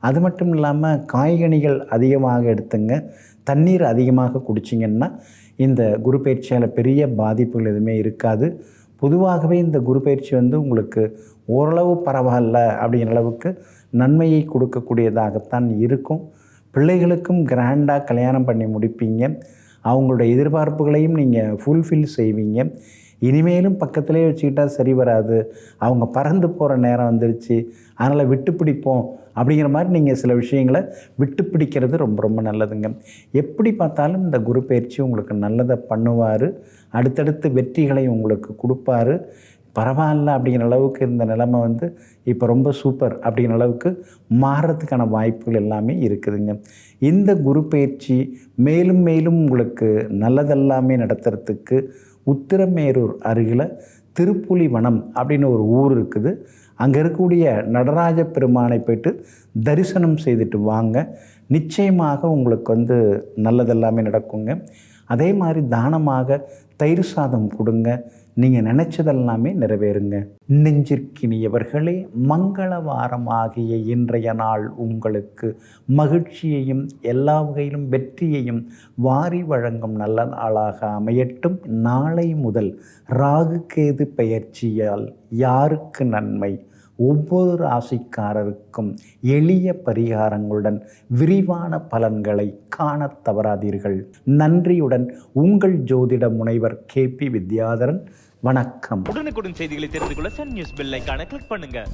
அது மட்டும் இல்லாமல் காய்கனிகள் அதிகமாக எடுத்துங்க. தண்ணீர் அதிகமாக குடிச்சிங்கன்னா இந்த குரு பயிற்சியால் பெரிய பாதிப்புகள் எதுவுமே இருக்காது. பொதுவாகவே இந்த குரு பயிற்சி உங்களுக்கு ஓரளவு பரவாயில்ல அப்படிங்கிற அளவுக்கு நன்மையை கொடுக்கக்கூடியதாகத்தான் இருக்கும். பிள்ளைகளுக்கும் கிராண்டாக கல்யாணம் பண்ணி முடிப்பீங்க. அவங்களோட எதிர்பார்ப்புகளையும் நீங்கள் ஃபுல்ஃபில் செய்வீங்க. இனிமேலும் பக்கத்திலே வச்சுக்கிட்டால் சரி வராது, அவங்க பறந்து போகிற நேரம் வந்துருச்சு, அதனால் விட்டு பிடிப்போம் அப்படிங்கிற மாதிரி நீங்கள் சில விஷயங்களை விட்டு பிடிக்கிறது ரொம்ப ரொம்ப நல்லதுங்க. எப்படி பார்த்தாலும் இந்த குரு பயிற்சி உங்களுக்கு நல்லதை பண்ணுவார். அடுத்தடுத்து வெற்றிகளை உங்களுக்கு கொடுப்பாரு. பரவாயில்ல அப்படிங்கிற அளவுக்கு இருந்த நிலைமை இப்போ ரொம்ப சூப்பர் அப்படிங்கிற அளவுக்கு மாறுறதுக்கான வாய்ப்புகள் எல்லாமே இருக்குதுங்க. இந்த குரு பயிற்சி மேலும் மேலும் உங்களுக்கு நல்லதெல்லாமே நடத்துறதுக்கு உத்திரமேரூர் அருகில் திருப்புலிவனம் அப்படின்னு ஒரு ஊர் இருக்குது. அங்கே இருக்கக்கூடிய நடராஜ பெருமானை போய்ட்டு தரிசனம் செய்துட்டு வாங்க. நிச்சயமாக உங்களுக்கு நல்லதெல்லாமே நடக்குங்க. அதே மாதிரி தானமாக தயிர் சாதம் கொடுங்க. நீங்கள் நினச்சதெல்லாமே நிறைவேறுங்க. நெஞ்சிற்கினியவர்களே, மங்கள வாரமாகிய இன்றைய நாள் உங்களுக்கு மகிழ்ச்சியையும் எல்லா வகையிலும் வெற்றியையும் வாரி வழங்கும் நல்ல நாளாக அமையட்டும். நாளை முதல் ராகு கேது பெயர்ச்சியால் யாருக்கு நன்மை? ஒவ்வொரு ராசிக்காரருக்கும் எளிய பரிகாரங்களுடன் விரிவான பலன்களை காணத் தவறாதீர்கள். நன்றியுடன் உங்கள் ஜோதிட முனைவர் KP வித்யாதரன். வணக்கம். உடனுக்குடன் செய்திகளை தெரிந்து கொள்ள சன் நியூஸ் பெல் ஐகானை கிளிக் பண்ணுங்க.